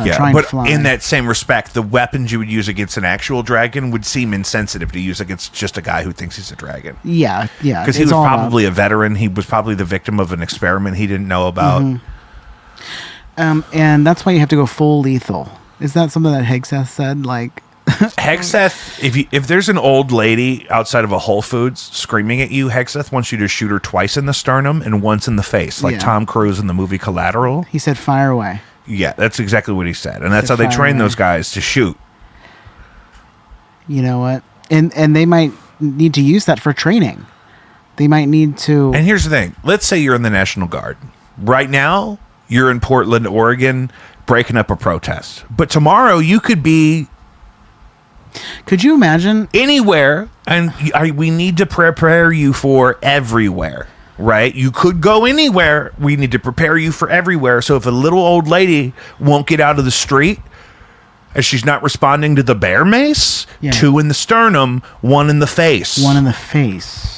Speaker 1: Yeah,
Speaker 2: trying
Speaker 1: but
Speaker 2: to fly.
Speaker 1: in that same respect, the weapons you would use against an actual dragon would seem insensitive to use against just a guy who thinks he's a dragon.
Speaker 2: Yeah.
Speaker 1: Because he
Speaker 2: It's
Speaker 1: was
Speaker 2: all about-
Speaker 1: probably a veteran. He was probably the victim of an experiment he didn't know about.
Speaker 2: and that's why you have to go full lethal. Is that something that Hegseth said? Like,
Speaker 1: Hegseth, if there's an old lady outside of a Whole Foods screaming at you, Hegseth wants you to shoot her twice in the sternum and once in the face, like
Speaker 2: Yeah.
Speaker 1: Tom Cruise in the movie Collateral.
Speaker 2: he said, fire away.
Speaker 1: Yeah, that's exactly what he said. And that's
Speaker 2: Said
Speaker 1: how they
Speaker 2: fire
Speaker 1: train
Speaker 2: away.
Speaker 1: those guys to shoot.
Speaker 2: You know what? And they might need to use that for training. They might need to.
Speaker 1: And here's the thing. Let's say you're in the National Guard. Right now, you're in Portland, Oregon, breaking up a protest. But tomorrow, you could be
Speaker 2: Could you imagine?
Speaker 1: anywhere, and we need to prepare you for everywhere, right? You could go anywhere. We need to prepare you for everywhere. So if a little old lady won't get out of the street, as she's not responding to the bear mace.
Speaker 2: Yeah.
Speaker 1: 2 in the sternum, 1 in the face.
Speaker 2: 1 in the face.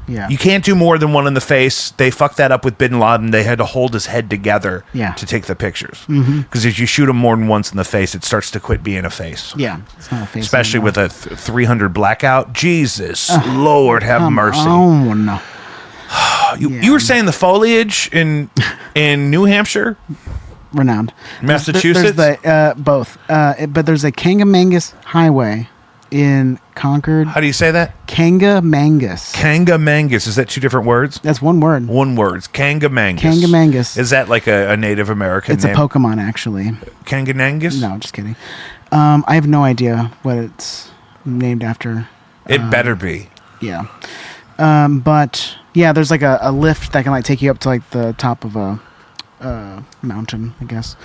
Speaker 2: Yeah.
Speaker 1: You can't do more than 1 in the face. They fucked that up with Bin Laden. They had to hold his head together to take the pictures. Because if you shoot him more than once in the face, it starts to quit being a face.
Speaker 2: Yeah. It's not a face.
Speaker 1: Especially
Speaker 2: anymore.
Speaker 1: with a 300 blackout. Jesus, Lord have mercy.
Speaker 2: Oh, no.
Speaker 1: You were saying the foliage in New Hampshire?
Speaker 2: Renowned.
Speaker 1: Massachusetts?
Speaker 2: There's the, both. But there's a Kangamangus Highway in Concord.
Speaker 1: How do you say that?
Speaker 2: Kangamangus.
Speaker 1: Kangamangus. Is that 2 different words?
Speaker 2: That's one word.
Speaker 1: One word. Kangamangus.
Speaker 2: Kangamangus.
Speaker 1: Is that like a Native American
Speaker 2: It's
Speaker 1: name?
Speaker 2: a Pokemon, actually.
Speaker 1: Kanganangus?
Speaker 2: No, just kidding. I have no idea what it's named after.
Speaker 1: It better be.
Speaker 2: Yeah. But yeah, there's like a lift that can like take you up to like the top of a mountain, I guess.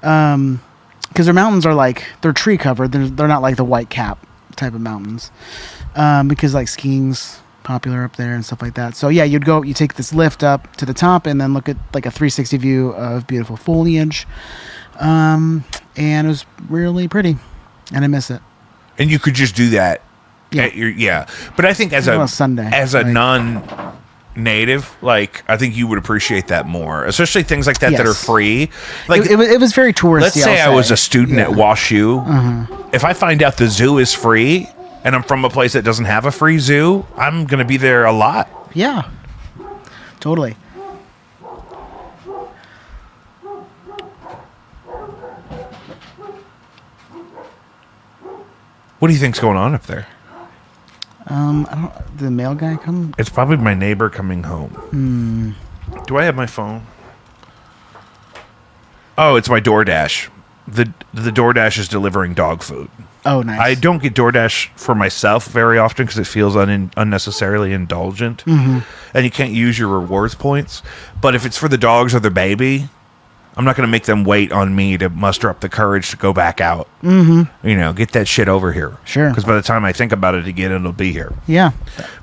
Speaker 2: Because their mountains are like, they're tree covered. They're not like the White Cap type of mountains. Because like skiing's popular up there and stuff like that. So yeah, you take this lift up to the top and then look at like a 360 view of beautiful foliage. And it was really pretty. And I miss it.
Speaker 1: And you could just do that.
Speaker 2: Yeah.
Speaker 1: But I think as
Speaker 2: On
Speaker 1: a
Speaker 2: a Sunday,
Speaker 1: as a
Speaker 2: like-
Speaker 1: non-native, like I think you would appreciate that more, especially things like that that are
Speaker 2: Yes.
Speaker 1: free. Like
Speaker 2: It was very touristy.
Speaker 1: let's say I
Speaker 2: I'll
Speaker 1: was a student at WashU. If I find out the zoo is free and I'm from a place that doesn't have a free zoo, I'm gonna be there a lot.
Speaker 2: Yeah. Totally.
Speaker 1: What do you think's going on up there?
Speaker 2: The mail guy come?
Speaker 1: It's probably my neighbor coming home. Do I have my phone? Oh, it's my DoorDash. The DoorDash is delivering dog food.
Speaker 2: Oh, nice.
Speaker 1: I don't get DoorDash for myself very often because it feels unnecessarily indulgent. And you can't use your rewards points. But if it's for the dogs or the baby, I'm not going to make them wait on me to muster up the courage to go back out. You know, get that shit over here.
Speaker 2: Sure.
Speaker 1: Because by the time I think about it again, it'll be here.
Speaker 2: Yeah.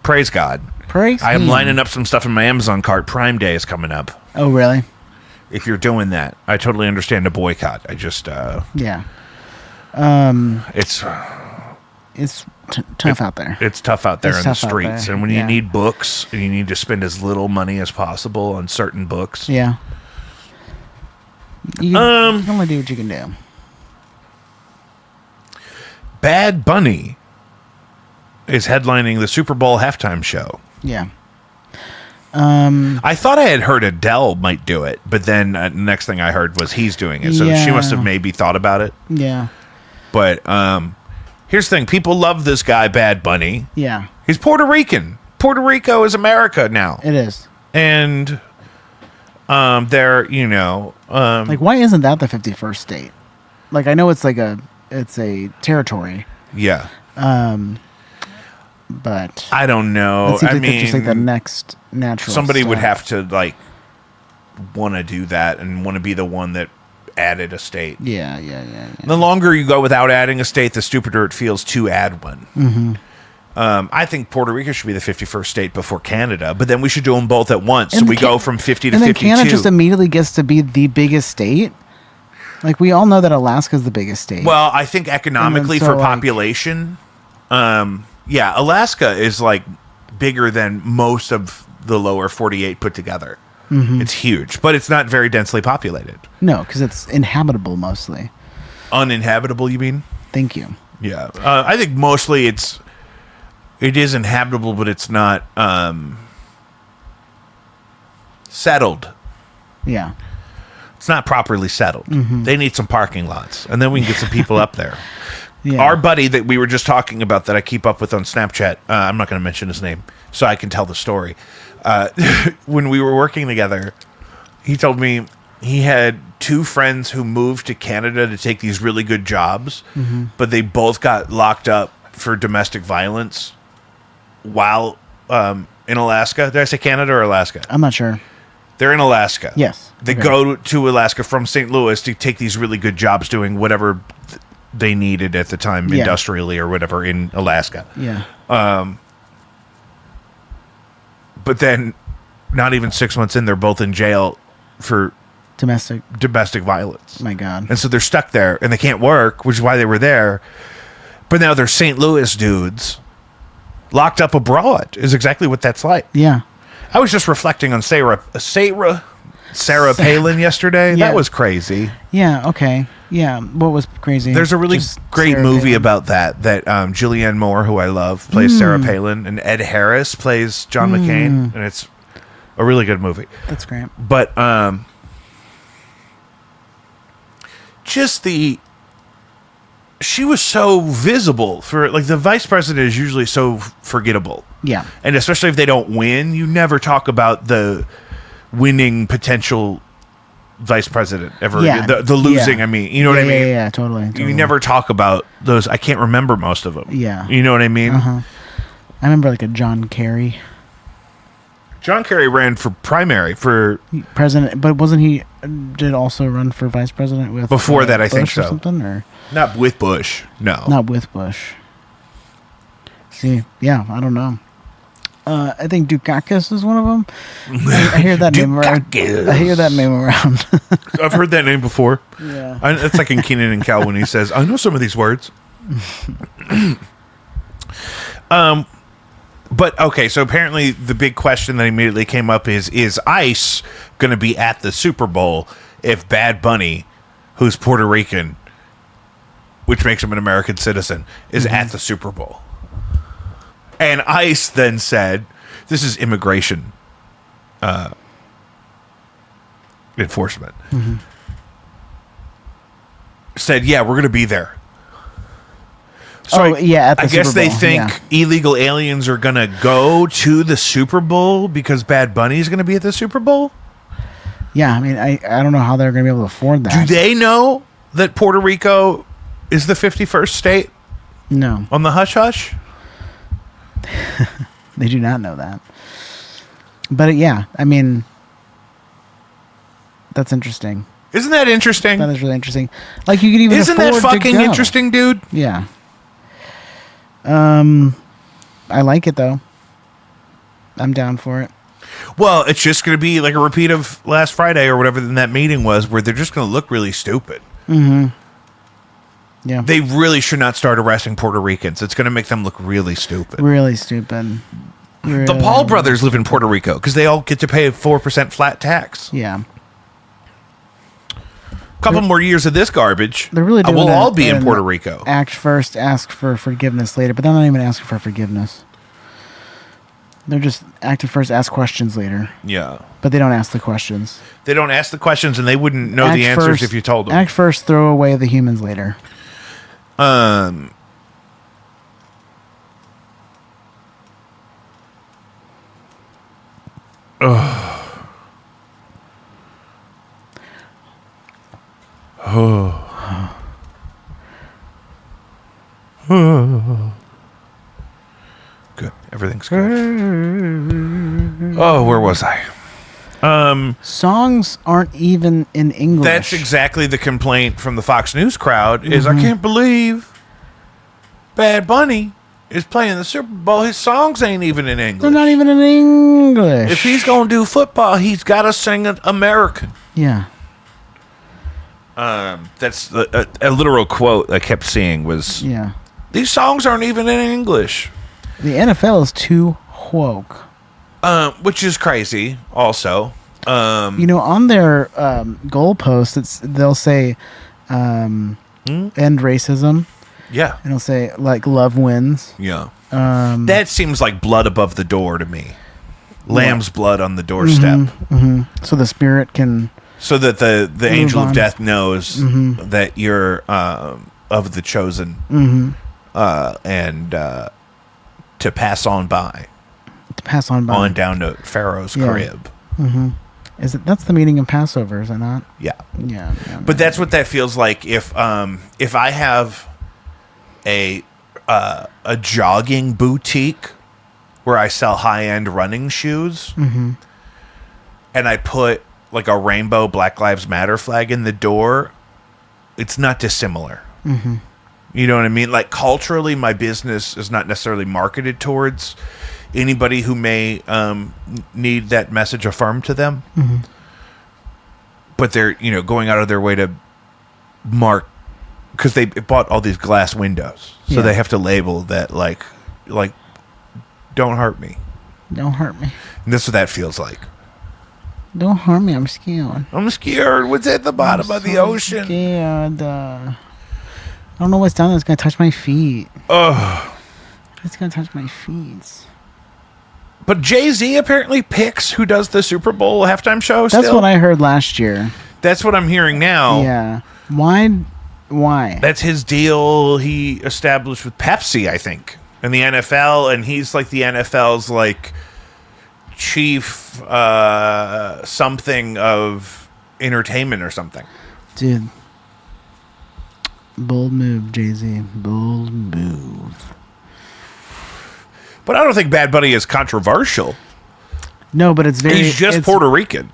Speaker 1: Praise God.
Speaker 2: Praise
Speaker 1: I am
Speaker 2: him.
Speaker 1: lining up some stuff in my Amazon cart. Prime Day is coming up.
Speaker 2: Oh, really?
Speaker 1: If you're doing that, I totally understand a boycott. I just,
Speaker 2: Yeah.
Speaker 1: it's
Speaker 2: Tough out there.
Speaker 1: It's tough out there
Speaker 2: It's
Speaker 1: in the
Speaker 2: tough out
Speaker 1: streets.
Speaker 2: there,
Speaker 1: And when you
Speaker 2: yeah.
Speaker 1: need books, and you need to spend as little money as possible on certain books.
Speaker 2: Yeah. You can only do what you can do.
Speaker 1: Bad Bunny is headlining the Super Bowl halftime show.
Speaker 2: Yeah.
Speaker 1: I thought I had heard Adele might do it, but then next thing I heard was he's doing it. So she
Speaker 2: Yeah.
Speaker 1: must have maybe thought about it.
Speaker 2: Yeah.
Speaker 1: But here's the thing. People love this guy, Bad Bunny.
Speaker 2: Yeah.
Speaker 1: He's Puerto Rican. Puerto Rico is America now.
Speaker 2: It is.
Speaker 1: And they're, you know...
Speaker 2: Like, why isn't that the 51st state? Like, I know it's like it's a territory,
Speaker 1: yeah.
Speaker 2: but
Speaker 1: I don't know.
Speaker 2: it seems
Speaker 1: I
Speaker 2: like
Speaker 1: mean,
Speaker 2: they're just like the next natural.
Speaker 1: somebody would
Speaker 2: step.
Speaker 1: have to, like, want to do that and want to be the one that added a state.
Speaker 2: Yeah.
Speaker 1: The longer you go without adding a state, the stupider it feels to add one.
Speaker 2: Mm-hmm.
Speaker 1: I think Puerto Rico should be the 51st state before Canada, but then we should do them both at once.
Speaker 2: And
Speaker 1: So we
Speaker 2: Can-
Speaker 1: go from 50 to
Speaker 2: And then
Speaker 1: 52.
Speaker 2: Canada just immediately gets to be the biggest state. Like, we all know that Alaska's the biggest state.
Speaker 1: Well, I think economically
Speaker 2: so,
Speaker 1: for
Speaker 2: like-
Speaker 1: population, yeah, Alaska is like bigger than most of the lower 48 put together.
Speaker 2: Mm-hmm.
Speaker 1: It's huge, but it's not very densely populated.
Speaker 2: No, because it's inhabitable mostly.
Speaker 1: Uninhabitable, you mean?
Speaker 2: Thank you.
Speaker 1: Yeah. I think mostly it is inhabitable, but it's not settled.
Speaker 2: Yeah.
Speaker 1: It's not properly settled. They need some parking lots, and then we can get some people up there.
Speaker 2: Yeah.
Speaker 1: Our buddy that we were just talking about that I keep up with on Snapchat, I'm not going to mention his name, so I can tell the story. When we were working together, he told me he had two friends who moved to Canada to take these really good jobs, but they both got locked up for domestic violence while in Alaska. Did I say Canada or Alaska?
Speaker 2: I'm not sure.
Speaker 1: They're in Alaska.
Speaker 2: Yes.
Speaker 1: They
Speaker 2: Okay.
Speaker 1: go to Alaska from St. Louis to take these really good jobs doing whatever they needed at the time,
Speaker 2: Yeah.
Speaker 1: industrially or whatever, in Alaska.
Speaker 2: Yeah.
Speaker 1: But then, not even 6 months in, they're both in jail for
Speaker 2: domestic
Speaker 1: violence.
Speaker 2: My God.
Speaker 1: And so they're stuck there and they can't work, which is why they were there. But now they're St. Louis dudes locked up abroad is exactly what that's like.
Speaker 2: Yeah.
Speaker 1: I was just reflecting on Sarah Palin yesterday.
Speaker 2: Yeah.
Speaker 1: That was crazy.
Speaker 2: Yeah. Okay. Yeah. What was crazy?
Speaker 1: There's a really
Speaker 2: Just
Speaker 1: great
Speaker 2: Sarah
Speaker 1: movie
Speaker 2: Palin.
Speaker 1: about that Julianne Moore, who I love, plays Sarah Palin, and Ed Harris plays John McCain, and it's a really good movie.
Speaker 2: That's great.
Speaker 1: But she was so visible for, like, the vice president is usually so forgettable.
Speaker 2: Yeah.
Speaker 1: And especially if they don't win, you never talk about the winning potential vice president ever.
Speaker 2: Yeah.
Speaker 1: The losing,
Speaker 2: Yeah.
Speaker 1: I mean, you know what I mean?
Speaker 2: Yeah, totally.
Speaker 1: You never talk about those. I can't remember most of them.
Speaker 2: Yeah.
Speaker 1: You know what I mean?
Speaker 2: I remember like a John Kerry.
Speaker 1: John Kerry ran for primary for
Speaker 2: president, but wasn't he did also run for vice president with
Speaker 1: before that? I think
Speaker 2: Bush or
Speaker 1: so.
Speaker 2: Something or
Speaker 1: not with Bush. No,
Speaker 2: not with Bush. See, yeah, I don't know. I think Dukakis is one of them. I hear that name around. I hear that name around.
Speaker 1: I've heard that name before.
Speaker 2: Yeah,
Speaker 1: it's like in Kenan and Kel when he says, "I know some of these words." But okay, so apparently the big question that immediately came up is ICE going to be at the Super Bowl if Bad Bunny, who's Puerto Rican, which makes him an American citizen, is at the Super Bowl? And ICE then said, this is immigration enforcement, said, yeah, we're going to be there. So
Speaker 2: at the
Speaker 1: I guess
Speaker 2: Super
Speaker 1: they
Speaker 2: Bowl,
Speaker 1: think illegal aliens are going to go to the Super Bowl because Bad Bunny is going to be at the Super Bowl?
Speaker 2: Yeah, I mean, I don't know how they're going to be able to afford that.
Speaker 1: Do they know that Puerto Rico is the 51st state?
Speaker 2: No.
Speaker 1: On the hush-hush?
Speaker 2: They do not know that. But yeah, I mean, that's interesting.
Speaker 1: Isn't that interesting?
Speaker 2: That is really interesting. Like, you could even
Speaker 1: Isn't that
Speaker 2: afford to
Speaker 1: fucking
Speaker 2: go.
Speaker 1: interesting, dude?
Speaker 2: Yeah. I like it though. I'm down for it.
Speaker 1: Well, it's just going to be like a repeat of last Friday or whatever that meeting was, where they're just going to look really stupid.
Speaker 2: Yeah.
Speaker 1: They really should not start arresting Puerto Ricans. It's going to make them look really stupid.
Speaker 2: Really stupid.
Speaker 1: The Paul brothers live in Puerto Rico because they all get to pay a 4% flat tax.
Speaker 2: Yeah.
Speaker 1: Couple more years of this garbage.
Speaker 2: They're really doing
Speaker 1: we'll
Speaker 2: that
Speaker 1: all be in
Speaker 2: and
Speaker 1: Puerto Rico.
Speaker 2: Act first, ask for forgiveness later, but they're not even asking for forgiveness. They're just acting first, ask questions later.
Speaker 1: Yeah.
Speaker 2: But they don't ask the questions.
Speaker 1: They don't ask the questions and they wouldn't know the answers
Speaker 2: first,
Speaker 1: if you told them.
Speaker 2: Act first, throw away the humans later.
Speaker 1: Good. Everything's good. Oh, where was I?
Speaker 2: Songs aren't even in English.
Speaker 1: That's exactly the complaint from the Fox News crowd is I can't believe Bad Bunny is playing the Super Bowl. His songs ain't even in English.
Speaker 2: They're not even in English.
Speaker 1: If he's going to do football, he's got to sing it American.
Speaker 2: Yeah.
Speaker 1: That's a literal quote I kept seeing was,
Speaker 2: Yeah.
Speaker 1: these songs aren't even in English.
Speaker 2: The NFL is too woke.
Speaker 1: Which is crazy also.
Speaker 2: You know, on their goalpost, they'll say end racism.
Speaker 1: Yeah.
Speaker 2: And it'll say, like, love wins.
Speaker 1: Yeah. That seems like blood above the door to me. Lamb's blood on the doorstep.
Speaker 2: So the spirit can...
Speaker 1: So that the angel
Speaker 2: on.
Speaker 1: of death knows that you're of the chosen and to pass on by.
Speaker 2: To pass on by.
Speaker 1: On down to Pharaoh's crib.
Speaker 2: That's the meaning of Passover, is it not?
Speaker 1: Yeah.
Speaker 2: Yeah.
Speaker 1: But that's what that feels like if I have a jogging boutique where I sell high-end running shoes and I put like a rainbow Black Lives Matter flag in the door, it's not dissimilar. You know what I mean? Like, culturally, my business is not necessarily marketed towards anybody who may need that message affirmed to them. but they're, going out of their way to mark, because they bought all these glass windows, so they have to label that like don't hurt me.
Speaker 2: Don't hurt me.
Speaker 1: And that's what that feels like.
Speaker 2: Don't harm me. I'm scared.
Speaker 1: I'm scared. What's at the bottom of the ocean?
Speaker 2: Scared. I don't know what's down there. It's gonna touch my feet.
Speaker 1: Ugh.
Speaker 2: It's gonna touch my feet.
Speaker 1: But Jay-Z apparently picks who does the Super Bowl halftime show.
Speaker 2: That's what I heard last year.
Speaker 1: That's what I'm hearing now.
Speaker 2: Yeah. Why?
Speaker 1: That's his deal he established with Pepsi, I think, and the NFL, and he's like the NFL's like chief something of entertainment or something.
Speaker 2: Dude. Bold move, Jay-Z. Bold move.
Speaker 1: But I don't think Bad Bunny is controversial.
Speaker 2: No, but it's very...
Speaker 1: He's just Puerto Rican.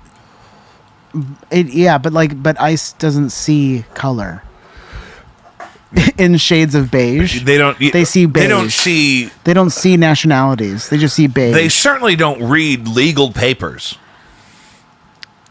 Speaker 2: But ICE doesn't see color. In shades of beige. They see beige. They don't see nationalities. They just see beige.
Speaker 1: They certainly don't read legal papers.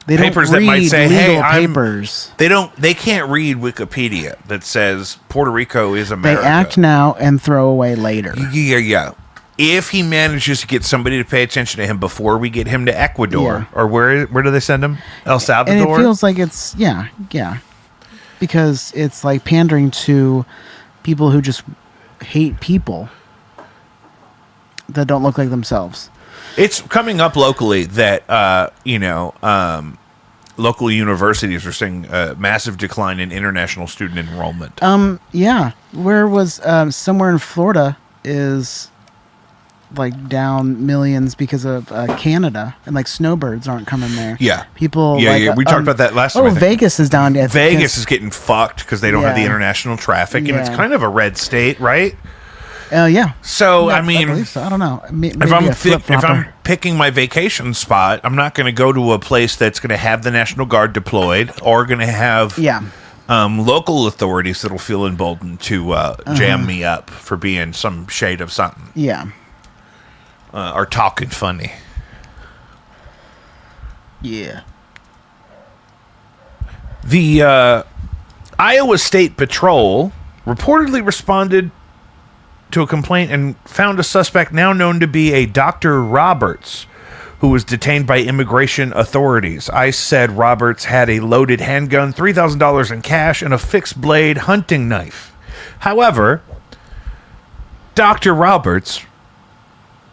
Speaker 2: They
Speaker 1: papers
Speaker 2: don't
Speaker 1: that might say,
Speaker 2: legal
Speaker 1: "Hey,
Speaker 2: papers."
Speaker 1: They can't read Wikipedia that says Puerto Rico is America.
Speaker 2: They act now and throw away later.
Speaker 1: Yeah. If he manages to get somebody to pay attention to him before we get him to Ecuador, or where do they send him? El Salvador?
Speaker 2: And it feels like it's, yeah. Because it's like pandering to people who just hate people that don't look like themselves.
Speaker 1: It's coming up locally that, local universities are seeing a massive decline in international student enrollment.
Speaker 2: Yeah. Where was, somewhere in Florida is like down millions because of Canada, and like snowbirds aren't coming there.
Speaker 1: Yeah.
Speaker 2: People.
Speaker 1: Yeah. We talked about that last time.
Speaker 2: Oh, Vegas is down.
Speaker 1: Vegas is getting fucked because they don't have the international traffic, and it's kind of a red state, right?
Speaker 2: Yeah.
Speaker 1: So,
Speaker 2: yeah,
Speaker 1: I mean,
Speaker 2: I don't know.
Speaker 1: If I'm picking my vacation spot, I'm not going to go to a place that's going to have the National Guard deployed, or going to have local authorities that'll feel emboldened to jam me up for being some shade of something.
Speaker 2: Yeah.
Speaker 1: Or talking funny.
Speaker 2: Yeah.
Speaker 1: The Iowa State Patrol reportedly responded to a complaint and found a suspect now known to be a Dr. Roberts, who was detained by immigration authorities. ICE said Roberts had a loaded handgun, $3,000 in cash, and a fixed-blade hunting knife. However, Dr. Roberts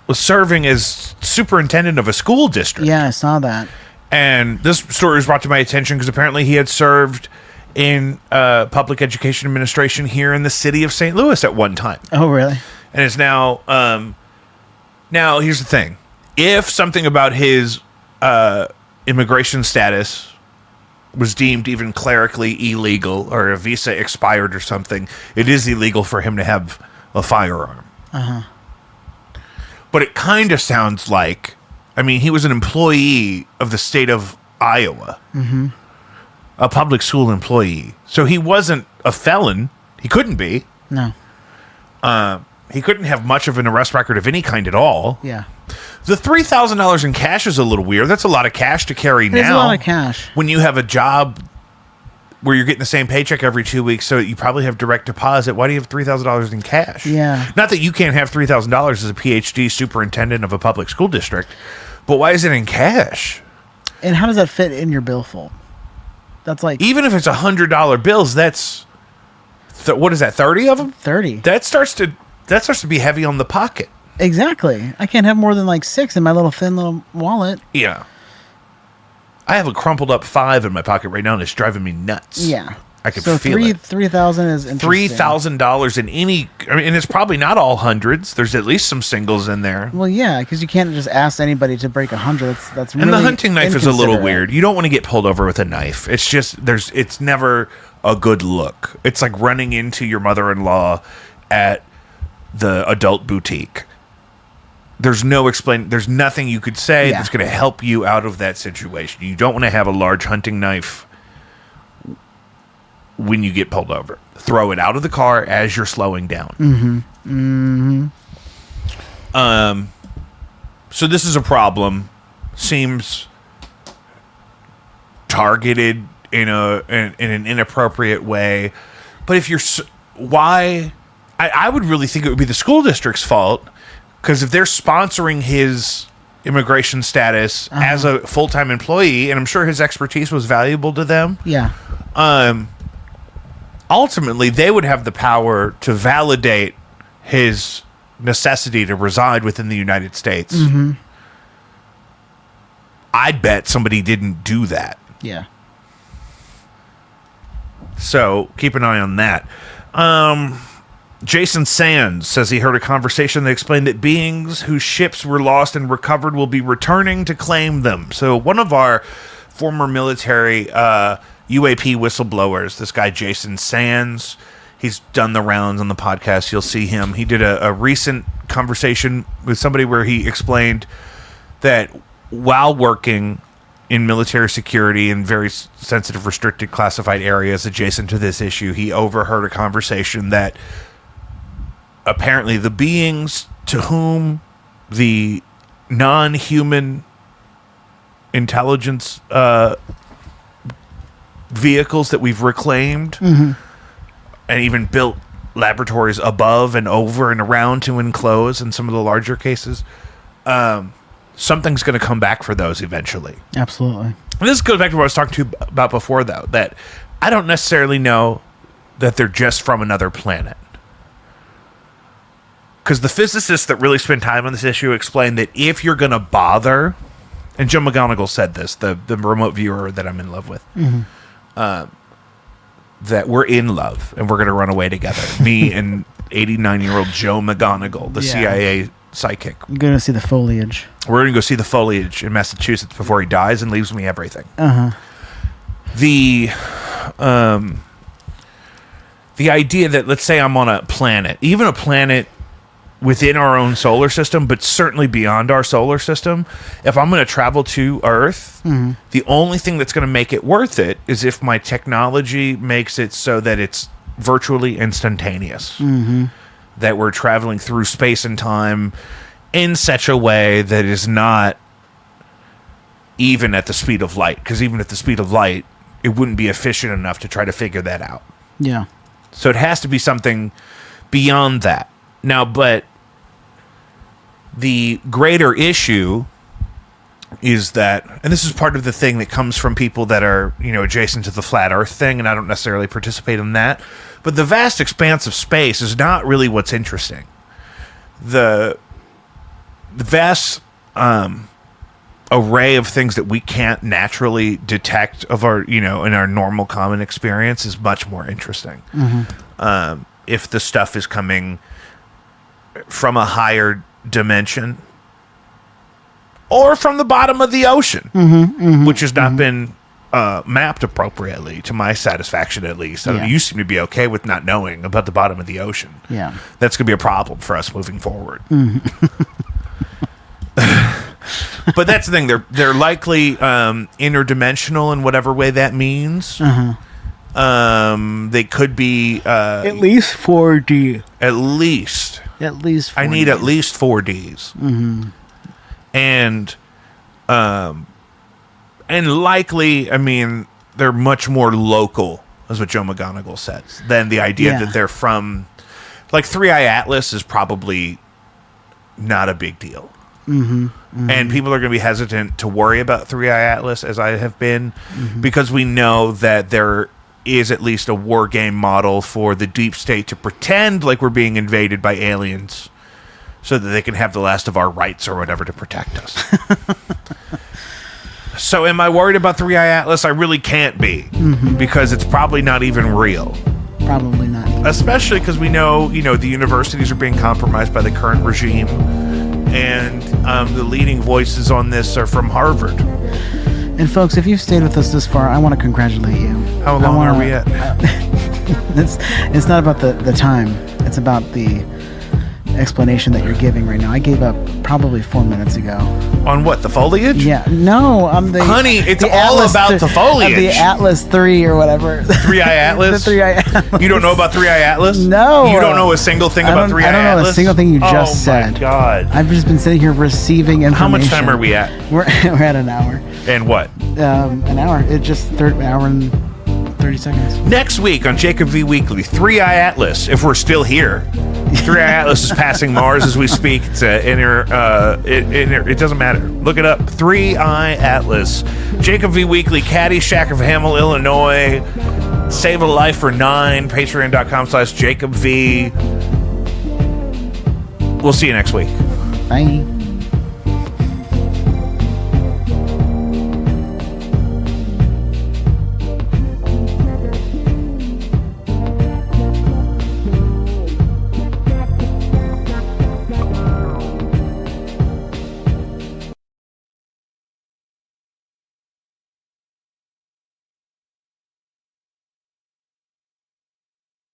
Speaker 1: was serving as superintendent of a school district.
Speaker 2: Yeah, I saw that.
Speaker 1: And this story was brought to my attention because apparently he had served in public education administration here in the city of St. Louis at one time.
Speaker 2: Oh, really?
Speaker 1: And is now... now, here's the thing. If something about his immigration status was deemed even clerically illegal, or a visa expired or something, it is illegal for him to have a firearm.
Speaker 2: Uh-huh.
Speaker 1: But it kind of sounds like, I mean, he was an employee of the state of Iowa, a public school employee. So he wasn't a felon. He couldn't be.
Speaker 2: No.
Speaker 1: He couldn't have much of an arrest record of any kind at all.
Speaker 2: Yeah.
Speaker 1: The $3,000 in cash is a little weird. That's a lot of cash to carry now.
Speaker 2: It's a lot of cash.
Speaker 1: When you have a job where you're getting the same paycheck every 2 weeks, so you probably have direct deposit. Why do you have $3,000 in cash?
Speaker 2: Yeah.
Speaker 1: Not that you can't have $3,000 as a PhD superintendent of a public school district, but why is it in cash?
Speaker 2: And how does that fit in your billfold? That's like...
Speaker 1: Even if it's $100 bills, that's... what is that, 30 of them?
Speaker 2: 30.
Speaker 1: That starts to be heavy on the pocket.
Speaker 2: Exactly. I can't have more than like 6 in my little thin little wallet.
Speaker 1: Yeah. I have a crumpled up 5 in my pocket right now, and it's driving me nuts.
Speaker 2: Yeah.
Speaker 1: I can feel it.
Speaker 2: $3,000 is interesting.
Speaker 1: $3,000 in any... I mean, and it's probably not all hundreds. There's at least some singles in there.
Speaker 2: Well, yeah, because you can't just ask anybody to break 100. That's really
Speaker 1: And the hunting knife is a little
Speaker 2: inconsiderate.
Speaker 1: weird. You don't want to get pulled over with a knife. It's just... It's never a good look. It's like running into your mother-in-law at the adult boutique. There's nothing you could say that's going to help you out of that situation. You don't want to have a large hunting knife when you get pulled over. Throw it out of the car as you're slowing down. So this is a problem. Seems targeted in an inappropriate way. But if you're why, I would really think it would be the school district's fault, because if they're sponsoring his immigration status as a full-time employee, and I'm sure his expertise was valuable to them.
Speaker 2: Yeah.
Speaker 1: Ultimately, they would have the power to validate his necessity to reside within the United States.
Speaker 2: Mm-hmm.
Speaker 1: I'd bet somebody didn't do that.
Speaker 2: Yeah.
Speaker 1: So keep an eye on that. Jason Sands says he heard a conversation that explained that beings whose ships were lost and recovered will be returning to claim them. So one of our former military UAP whistleblowers, this guy Jason Sands, he's done the rounds on the podcast. You'll see him. He did a recent conversation with somebody where he explained that while working in military security in very sensitive, restricted, classified areas adjacent to this issue, he overheard a conversation that apparently the beings to whom the non-human intelligence vehicles that we've reclaimed and even built laboratories above and over and around to enclose in some of the larger cases, something's going to come back for those eventually.
Speaker 2: Absolutely.
Speaker 1: And this goes back to what I was talking to you about before, though, that I don't necessarily know that they're just from another planet. Because the physicists that really spend time on this issue explain that if you're going to bother, and Joe McGonigal said this, the remote viewer that I'm in love with, that we're in love and we're going to run away together. Me and 89-year-old Joe McGonigal, the CIA psychic.
Speaker 2: I'm going to see the foliage.
Speaker 1: We're going to go see the foliage in Massachusetts before he dies and leaves me everything. The idea that, let's say I'm on a planet, even a planet within our own solar system, but certainly beyond our solar system, if I'm going to travel to Earth, the only thing that's going to make it worth it is if my technology makes it so that it's virtually instantaneous. That we're traveling through space and time in such a way that is not even at the speed of light. Because even at the speed of light, it wouldn't be efficient enough to try to figure that out.
Speaker 2: Yeah.
Speaker 1: So it has to be something beyond that. Now, but the greater issue is that, and this is part of the thing that comes from people that are, adjacent to the flat Earth thing, and I don't necessarily participate in that, but the vast expanse of space is not really what's interesting. The vast array of things that we can't naturally detect of our, in our normal common experience is much more interesting. If the stuff is coming from a higher dimension or from the bottom of the ocean, which has not been mapped appropriately to my satisfaction, at least. I mean, you seem to be okay with not knowing about the bottom of the ocean.
Speaker 2: Yeah.
Speaker 1: That's going to be a problem for us moving forward. But that's the thing. They're likely interdimensional in whatever way that means. They could be
Speaker 2: at least 4D.
Speaker 1: At least 4D. I need at least 4Ds. And likely, I mean, they're much more local, is what Joe McGonigal says, than the idea that they're from, like, 3i Atlas is probably not a big deal. And people are going to be hesitant to worry about 3i Atlas, as I have been, because we know that there is at least a war game model for the deep state to pretend like we're being invaded by aliens so that they can have the last of our rights or whatever to protect us. So am I worried about 3i Atlas? I really can't be, because it's probably not even real.
Speaker 2: Probably not.
Speaker 1: Especially because we know, the universities are being compromised by the current regime, and the leading voices on this are from Harvard.
Speaker 2: And folks, if you've stayed with us this far, I want to congratulate you.
Speaker 1: How long are we at?
Speaker 2: It's not about the time. It's about the explanation that you're giving right now. I gave up probably 4 minutes ago.
Speaker 1: On what, the foliage?
Speaker 2: Yeah, no, I'm the
Speaker 1: Honey, it's
Speaker 2: the
Speaker 1: all
Speaker 2: Atlas
Speaker 1: about the foliage.
Speaker 2: The Atlas 3 or whatever.
Speaker 1: 3-Eye Atlas?
Speaker 2: The 3-Eye Atlas.
Speaker 1: You don't know about 3-Eye Atlas?
Speaker 2: No.
Speaker 1: You don't know a single thing about 3-Eye Atlas?
Speaker 2: I don't know a single thing you just said.
Speaker 1: Oh my God.
Speaker 2: I've just been sitting here receiving information.
Speaker 1: How much time are we at?
Speaker 2: We're at an hour.
Speaker 1: And what?
Speaker 2: An hour. It's just an hour and 30 seconds.
Speaker 1: Next week on Jacob V Weekly, 3-Eye Atlas, if we're still here. 3-Eye Atlas is passing Mars as we speak. It's it doesn't matter. Look it up. 3-Eye Atlas. Jacob V Weekly, Caddyshack of Hamel, Illinois. Save a Life for 9. Patreon.com/Jacob V. We'll see you next week.
Speaker 2: Bye.